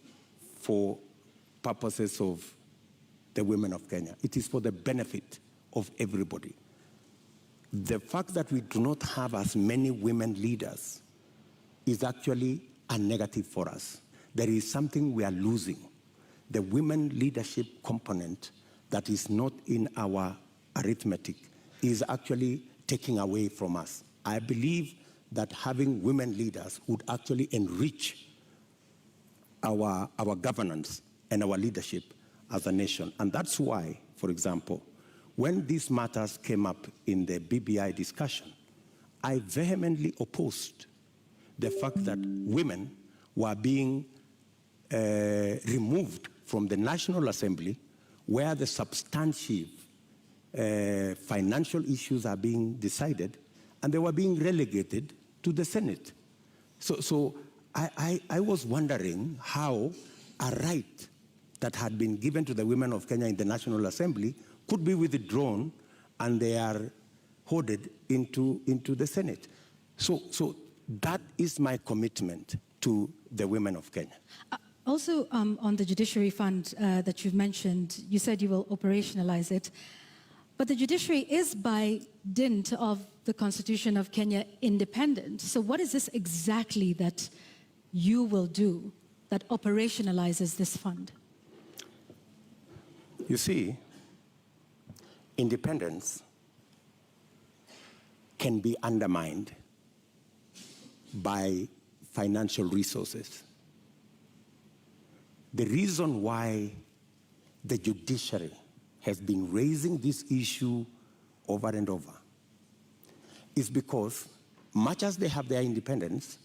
for purposes of the women of Kenya. It is for the benefit of everybody. The fact that we do not have as many women leaders is actually a negative for us. There is something we are losing. The women leadership component that is not in our arithmetic is actually taking away from us. I believe that having women leaders would actually enrich our governance and our leadership as a nation. And that's why, for example, when these matters came up in the BBI discussion, I vehemently opposed the fact that women were being removed from the National Assembly, where the substantive financial issues are being decided, and they were being relegated to the Senate. So I was wondering how a right that had been given to the women of Kenya in the National Assembly could be withdrawn, and they are hoarded into the Senate. So that is my commitment to the women of Kenya. Also, on the Judiciary Fund that you've mentioned, you said you will operationalize it. But the judiciary is, by dint of the Constitution of Kenya, independent. So what is this exactly that you will do that operationalizes this fund? You see, independence can be undermined by financial resources. The reason why the judiciary has been raising this issue over and over is because, much as they have their independence,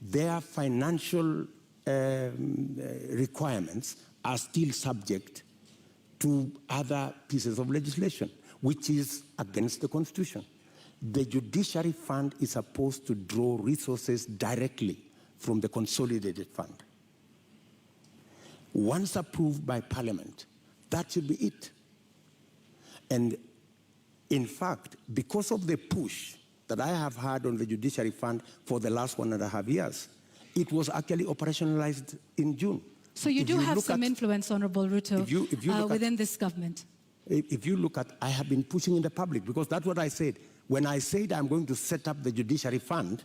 their financial requirements are still subject to other pieces of legislation, which is against the Constitution. The Judiciary Fund is supposed to draw resources directly from the Consolidated Fund. Once approved by Parliament, that should be it. And in fact, because of the push that I have had on the Judiciary Fund for the last 1.5 years, it was actually operationalized in June. So you do have some influence, Honorable Ruto, within this government. If you look at, I have been pushing in the public, because that's what I said. When I said I'm going to set up the Judiciary Fund,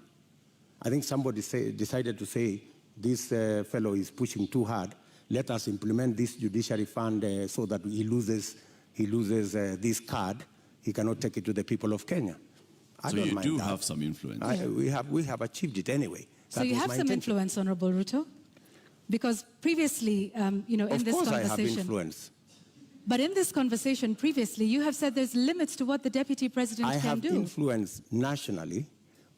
I think somebody decided to say, this fellow is pushing too hard. Let us implement this Judiciary Fund so that he loses this card. He cannot take it to the people of Kenya. So you do have some influence. We have achieved it anyway. So you have some influence, Honorable Ruto? Because previously, in this conversation... Of course I have influence. But in this conversation previously, you have said there's limits to what the Deputy President can do. I have influence nationally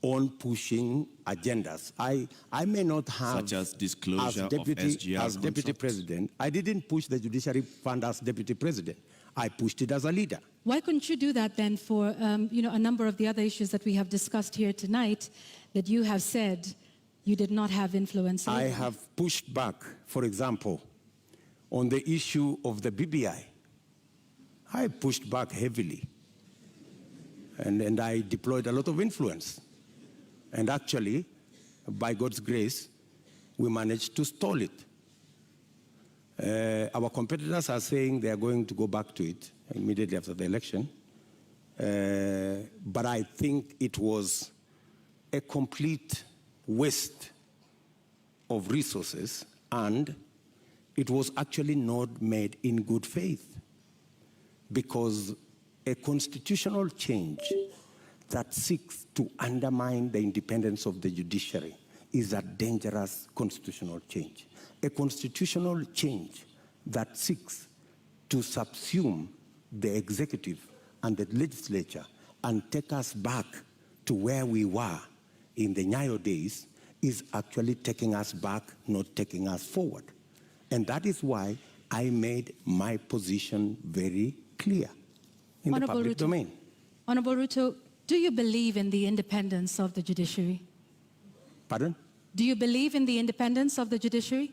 on pushing agendas. I may not have... Such as disclosure of SGR As Deputy President, I didn't push the Judiciary Fund as Deputy President. I pushed it as a leader. Why couldn't you do that then for a number of the other issues that we have discussed here tonight that you have said you did not have influence over? I have pushed back, for example, on the issue of the BBI. I pushed back heavily, and I deployed a lot of influence. And actually, by God's grace, we managed to stall it. Our competitors are saying they are going to go back to it immediately after the election. But I think it was a complete waste of resources, and it was actually not made in good faith, because a constitutional change that seeks to undermine the independence of the judiciary is a dangerous constitutional change. A constitutional change that seeks to subsume the executive and the legislature and take us back to where we were in the Nyayo days is actually taking us back, not taking us forward. And that is why I made my position very clear in the public domain. Honorable Ruto, do you believe in the independence of the judiciary? Pardon? Do you believe in the independence of the judiciary?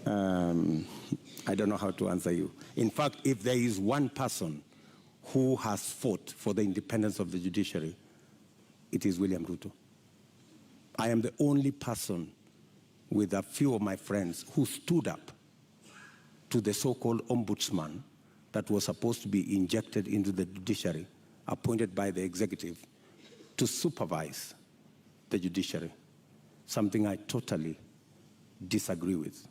I don't know how to answer you. In fact, if there is one person who has fought for the independence of the judiciary, it is William Ruto. I am the only person with a few of my friends who stood up to the so-called ombudsman that was supposed to be injected into the judiciary, appointed by the executive to supervise the judiciary, something I totally disagree with.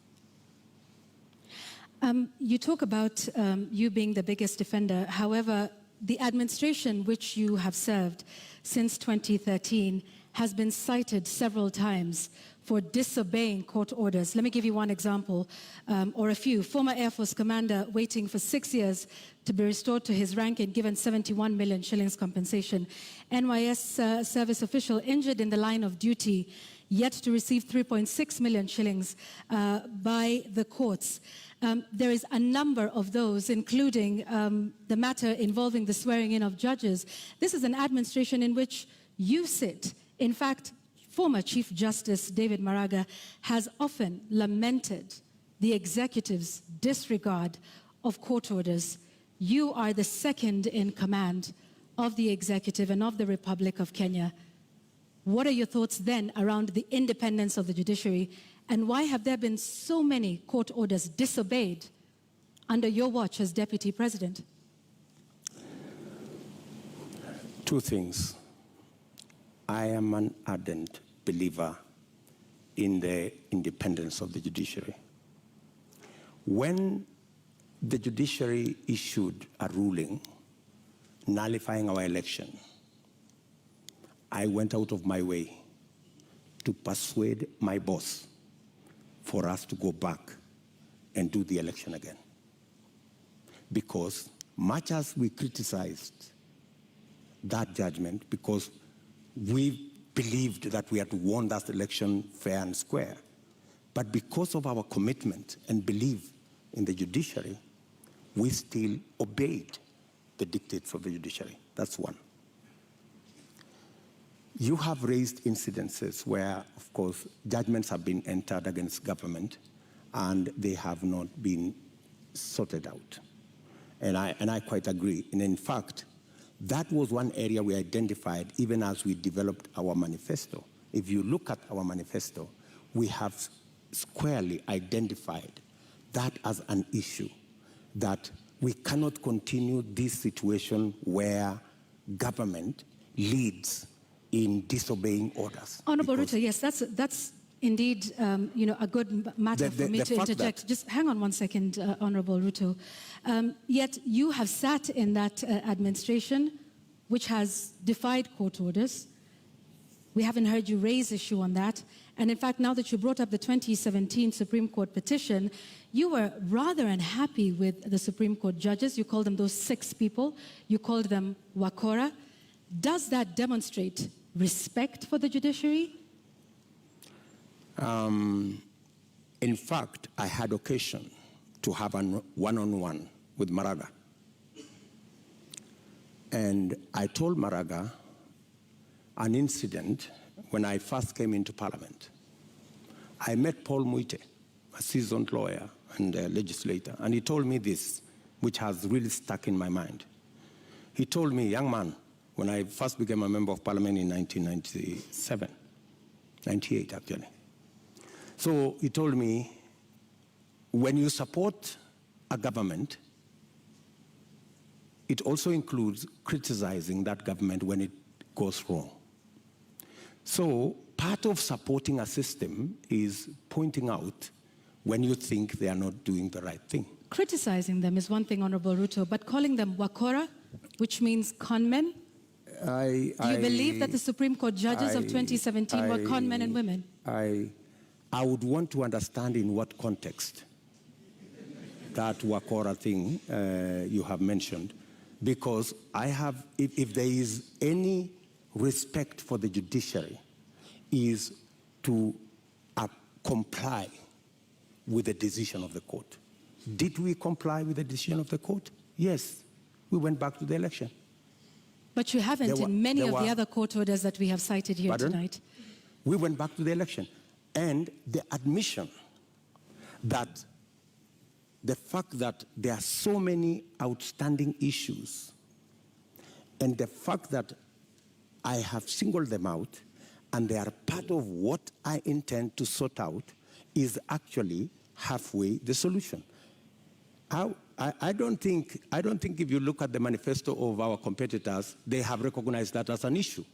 You talk about you being the biggest defender. However, the administration which you have served since 2013 has been cited several times for disobeying court orders. Let me give you one example, or a few. Former Air Force commander waiting for 6 years to be restored to his rank and given 71 million shillings compensation. NYS service official injured in the line of duty, yet to receive 3.6 million shillings by the courts. There is a number of those, including the matter involving the swearing in of judges. This is an administration in which you sit. In fact, former Chief Justice David Maraga has often lamented the executive's disregard of court orders. You are the second in command of the executive and of the Republic of Kenya. What are your thoughts then around the independence of the judiciary, and why have there been so many court orders disobeyed under your watch as Deputy President? Two things. I am an ardent believer in the independence of the judiciary. When the judiciary issued a ruling nullifying our election, I went out of my way to persuade my boss for us to go back and do the election again. Because much as we criticized that judgment, because we believed that we had won that election fair and square, but because of our commitment and belief in the judiciary, we still obeyed the dictates of the judiciary. That's one. You have raised incidences where, of course, judgments have been entered against government and they have not been sorted out. And I quite agree. And in fact, that was one area we identified even as we developed our manifesto. If you look at our manifesto, we have squarely identified that as an issue, that we cannot continue this situation where government leads in disobeying orders. Honorable Ruto, yes, that's indeed a good matter for me to interject. Just hang on one second, Honorable Ruto. Yet you have sat in that administration which has defied court orders. We haven't heard you raise issue on that. And in fact, now that you brought up the 2017 Supreme Court petition, you were rather unhappy with the Supreme Court judges. You called them those 6 people. You called them Wakora. Does that demonstrate respect for the judiciary? In fact, I had occasion to have a one-on-one with Maraga. And I told Maraga an incident when I first came into Parliament. I met Paul Muite, a seasoned lawyer and a legislator, and he told me this, which has really stuck in my mind. He told me, young man, when I first became a member of Parliament in 1997, 98 actually. So he told me, when you support a government, it also includes criticizing that government when it goes wrong. So part of supporting a system is pointing out when you think they are not doing the right thing. Criticizing them is one thing, Honorable Ruto, but calling them wakora, which means conmen? Do you believe that the Supreme Court judges of 2017 were conmen and women? I would want to understand in what context that wakora thing you have mentioned, because I have, if there is any respect for the judiciary, is to comply with the decision of the court. Did we comply with the decision of the court? Yes. We went back to the election. But you haven't in many of the other court orders that we have cited here tonight. We went back to the election. And the admission that the fact that there are so many outstanding issues, and the fact that I have singled them out and they are part of what I intend to sort out, is actually halfway the solution. I don't think if you look at the manifesto of our competitors, they have recognized that as an issue.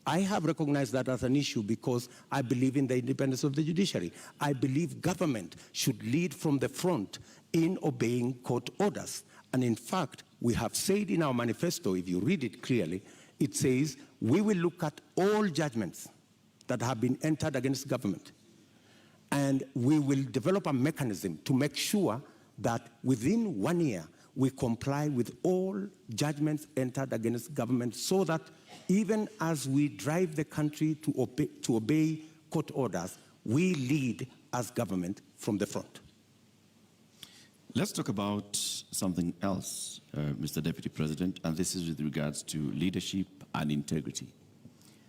I have recognized that as an issue because I believe in the independence of the judiciary. I believe government should lead from the front in obeying court orders. And in fact, we have said in our manifesto, if you read it clearly, it says we will look at all judgments that have been entered against government. And we will develop a mechanism to make sure that within 1 year, we comply with all judgments entered against government, so that even as we drive the country to obey court orders, we lead as government from the front. Let's talk about something else, Mr. Deputy President, and this is with regards to leadership and integrity.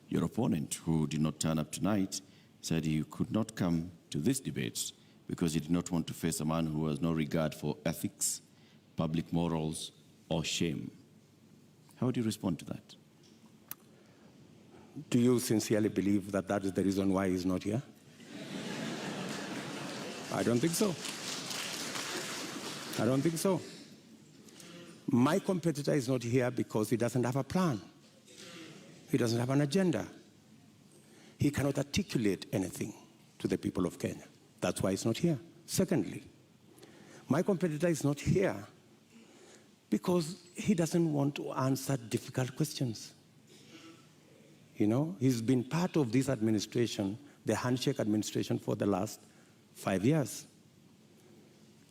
Your opponent, who did not turn up tonight, said he could not come to this debate because he did not want to face a man who has no regard for ethics, public morals, or shame. How would you respond to that? Do you sincerely believe that that is the reason why he's not here? I don't think so. I don't think so. My competitor is not here because he doesn't have a plan. He doesn't have an agenda. He cannot articulate anything to the people of Kenya. That's why he's not here. Secondly, my competitor is not here because he doesn't want to answer difficult questions. You know, he's been part of this administration, the handshake administration, for the last 5 years.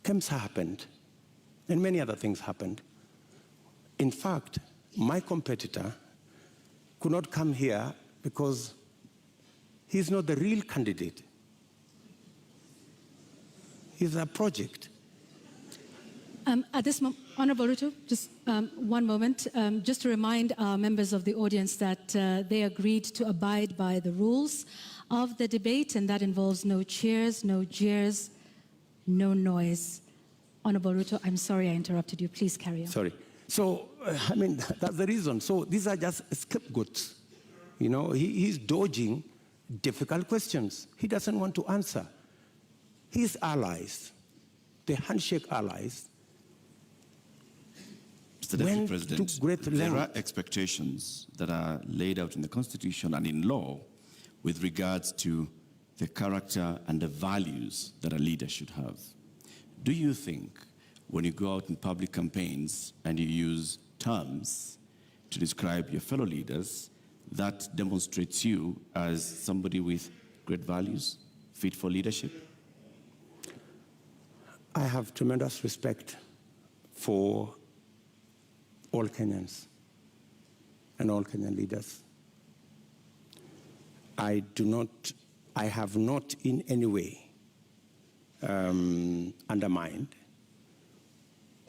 KEMSA happened, and many other things happened. In fact, my competitor could not come here because he's not the real candidate. He's a project. At this moment, Honorable Ruto, just one moment, just to remind our members of the audience that they agreed to abide by the rules of the debate, and that involves no cheers, no jeers, no noise. Honorable Ruto, I'm sorry I interrupted you. Please carry on. Sorry. So, I mean, that's the reason. So these are just scapegoats. You know, he's dodging difficult questions. He doesn't want to answer. His allies, the handshake allies, Mr. Deputy President, there are expectations that are laid out in the Constitution and in law with regards to the character and the values that a leader should have. Do you think when you go out in public campaigns and you use terms to describe your fellow leaders, that demonstrates you as somebody with great values, fit for leadership? I have tremendous respect for all Kenyans and all Kenyan leaders. I have not in any way undermined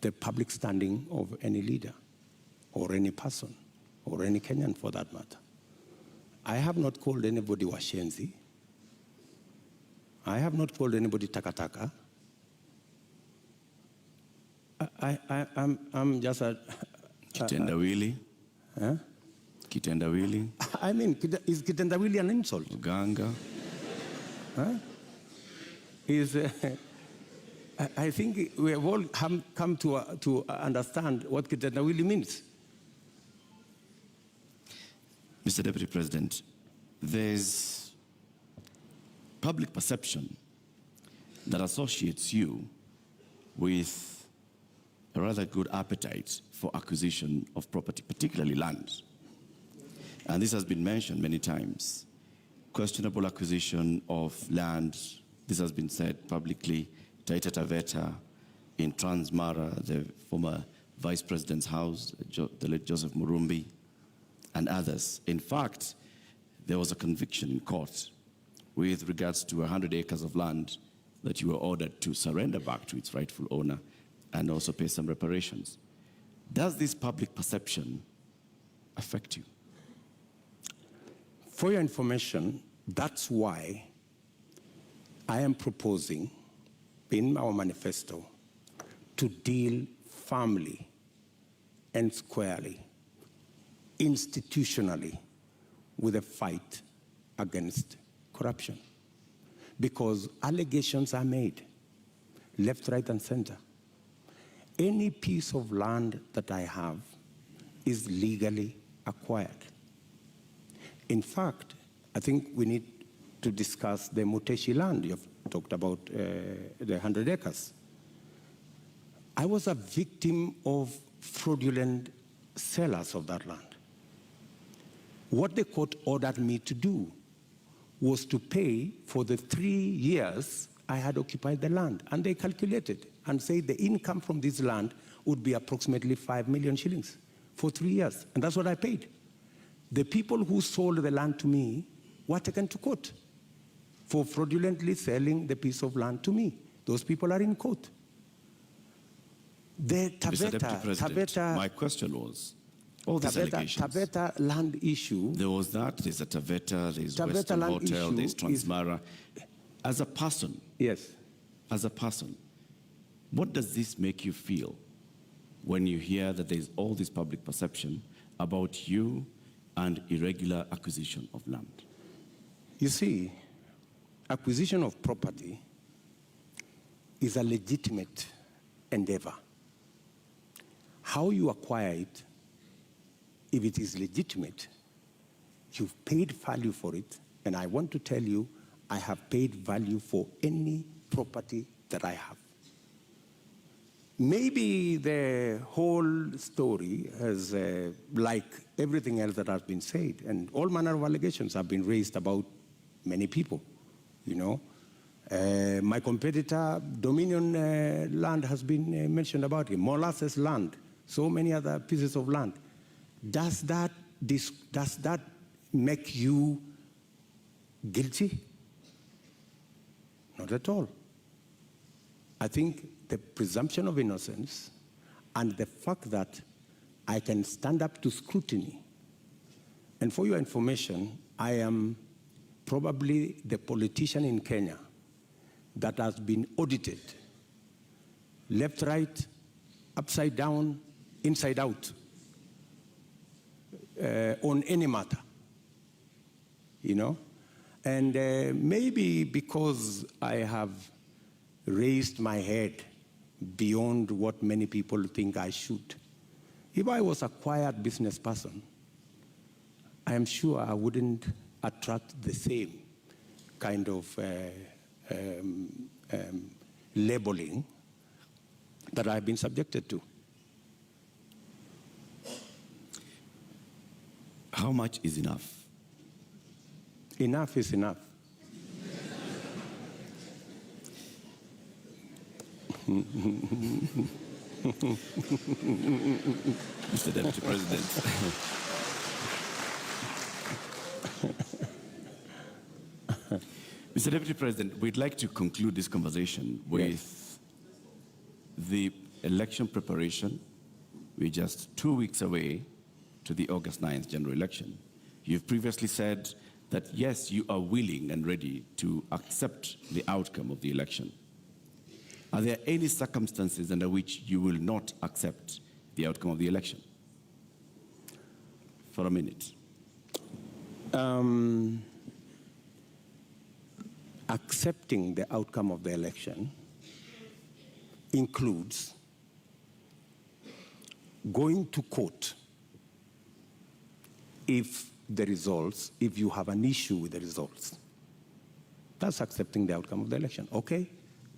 the public standing of any leader or any person or any Kenyan for that matter. I have not called anybody washenzi. I have not called anybody takataka. I'm just a... Kitendawili? Huh? Kitendawili? I mean, is kitendawili an insult? Uganga? is, I think we have all come to understand what kitendawili means. Mr. Deputy President, there's public perception that associates you with a rather good appetite for acquisition of property, particularly land. And this has been mentioned many times. Questionable acquisition of land, this has been said publicly, Taita Taveta, in Transmara, the former Vice President's house, the late Joseph Murumbi, and others. In fact, there was a conviction in court with regards to 100 acres of land that you were ordered to surrender back to its rightful owner and also pay some reparations. Does this public perception affect you? For your information, that's why I am proposing in our manifesto to deal firmly and squarely, institutionally, with a fight against corruption. Because allegations are made, left, right, and center. Any piece of land that I have is legally acquired. In fact, I think we need to discuss the Muteshi land. You've talked about the 100 acres. I was a victim of fraudulent sellers of that land. What the court ordered me to do was to pay for the 3 years I had occupied the land. And they calculated and said the income from this land would be approximately 5 million shillings for 3 years. And that's what I paid. The people who sold the land to me were taken to court for fraudulently selling the piece of land to me. Those people are in court. The Mr. Deputy President, my question was, all these allegations. Taveta land issue. There was that, there's a Taveta, there's Western Hotel, there's Transmara. As a person, yes. As a person, what does this make you feel when you hear that there's all this public perception about you and irregular acquisition of land? You see, acquisition of property is a legitimate endeavor. How you acquire it, if it is legitimate, you've paid value for it, and I want to tell you, I have paid value for any property that I have. Maybe the whole story has, like everything else that has been said, and all manner of allegations have been raised about many people, you know. My competitor, Dominion land has been mentioned about him, Molasses land, so many other pieces of land. Does that make you guilty? Not at all. I think the presumption of innocence and the fact that I can stand up to scrutiny. And for your information, I am probably the politician in Kenya that has been audited, left, right, upside down, inside out, on any matter, you know? And maybe because I have raised my head beyond what many people think I should. If I was a quiet business person, I am sure I wouldn't attract the same kind of labeling that I've been subjected to. How much is enough? Enough is enough. Mr. Deputy President. Mr. Deputy President, we'd like to conclude this conversation with the election preparation. We're just 2 weeks away to the August 9th general election. You've previously said that, yes, you are willing and ready to accept the outcome of the election. Are there any circumstances under which you will not accept the outcome of the election? For a accepting the outcome of the election includes going to court if you have an issue with the results. That's accepting the outcome of the election. Okay,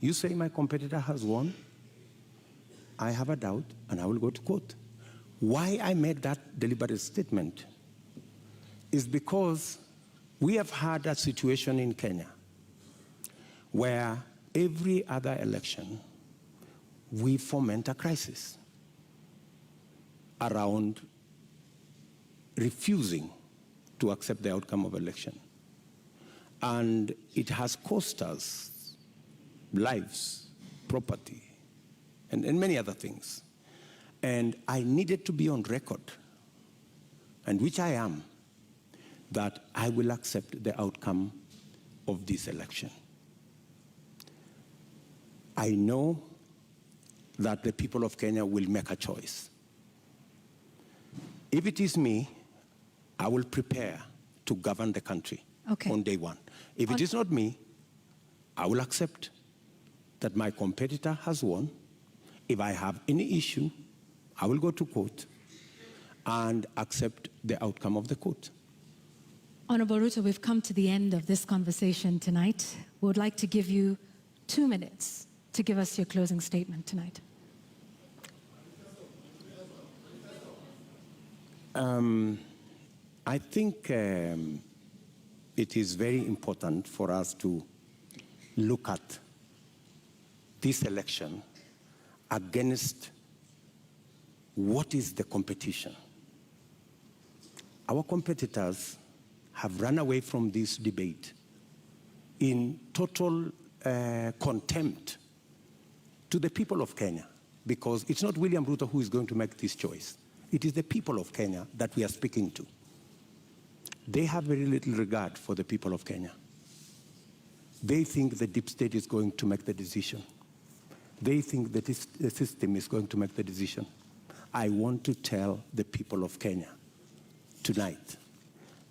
you say my competitor has won. I have a doubt, and I will go to court. Why I made that deliberate statement is because we have had a situation in Kenya where every other election we foment a crisis around refusing to accept the outcome of election. And it has cost us lives, property, and many other things. And I needed to be on record, and which I am, that I will accept the outcome of this election. I know that the people of Kenya will make a choice. If it is me, I will prepare to govern the country on day one. If it is not me, I will accept that my competitor has won. If I have any issue, I will go to court and accept the outcome of the court. Honorable Ruto, we've come to the end of this conversation tonight. We would like to give you 2 minutes to give us your closing statement tonight. I think it is very important for us to look at this election against what is the competition. Our competitors have run away from this debate in total contempt to the people of Kenya, because it's not William Ruto who is going to make this choice. It is the people of Kenya that we are speaking to. They have very little regard for the people of Kenya. They think the deep state is going to make the decision. They think that the system is going to make the decision. I want to tell the people of Kenya tonight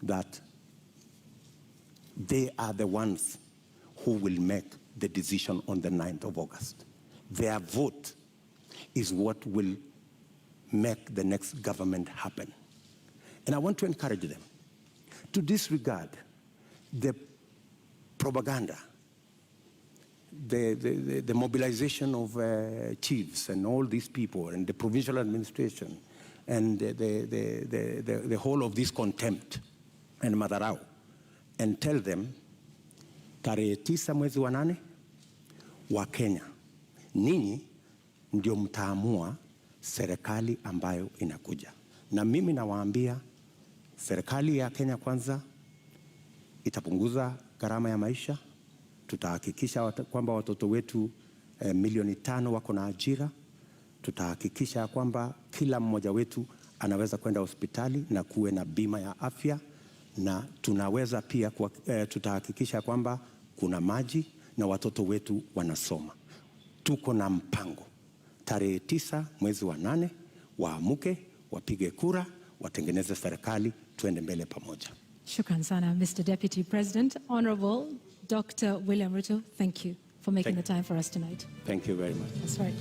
that they are the ones who will make the decision on the 9th of August. Their vote is what will make the next government happen. And I want to encourage them to disregard the propaganda, the mobilization of chiefs and all these people and the provincial administration and the whole of this contempt and madharau, and tell them, tarehe 9 mwezi wa 8 wa Kenya, ninyi ndio mtaamua serikali ambayo inakuja. Na mimi nawaambia, serikali ya Kenya Kwanza itapunguza gharama ya maisha. Tutahakikisha kwamba watoto wetu milioni 5 wako na ajira. Tutahakikisha kwamba kila mmoja wetu anaweza kwenda hospitali na kuwe na bima ya afya, na tunaweza pia tutahakikisha kwamba kuna maji na watoto wetu wanasoma. Tuko na mpango. Tarehe 9 mwezi wa 8 waamuke, wapige kura, watengeneze serikali, tuende mbele pamoja. Shukran sana, Mr. Deputy President. Honorable Dr. William Ruto, thank you for making the time for us tonight. Thank you very much. That's right.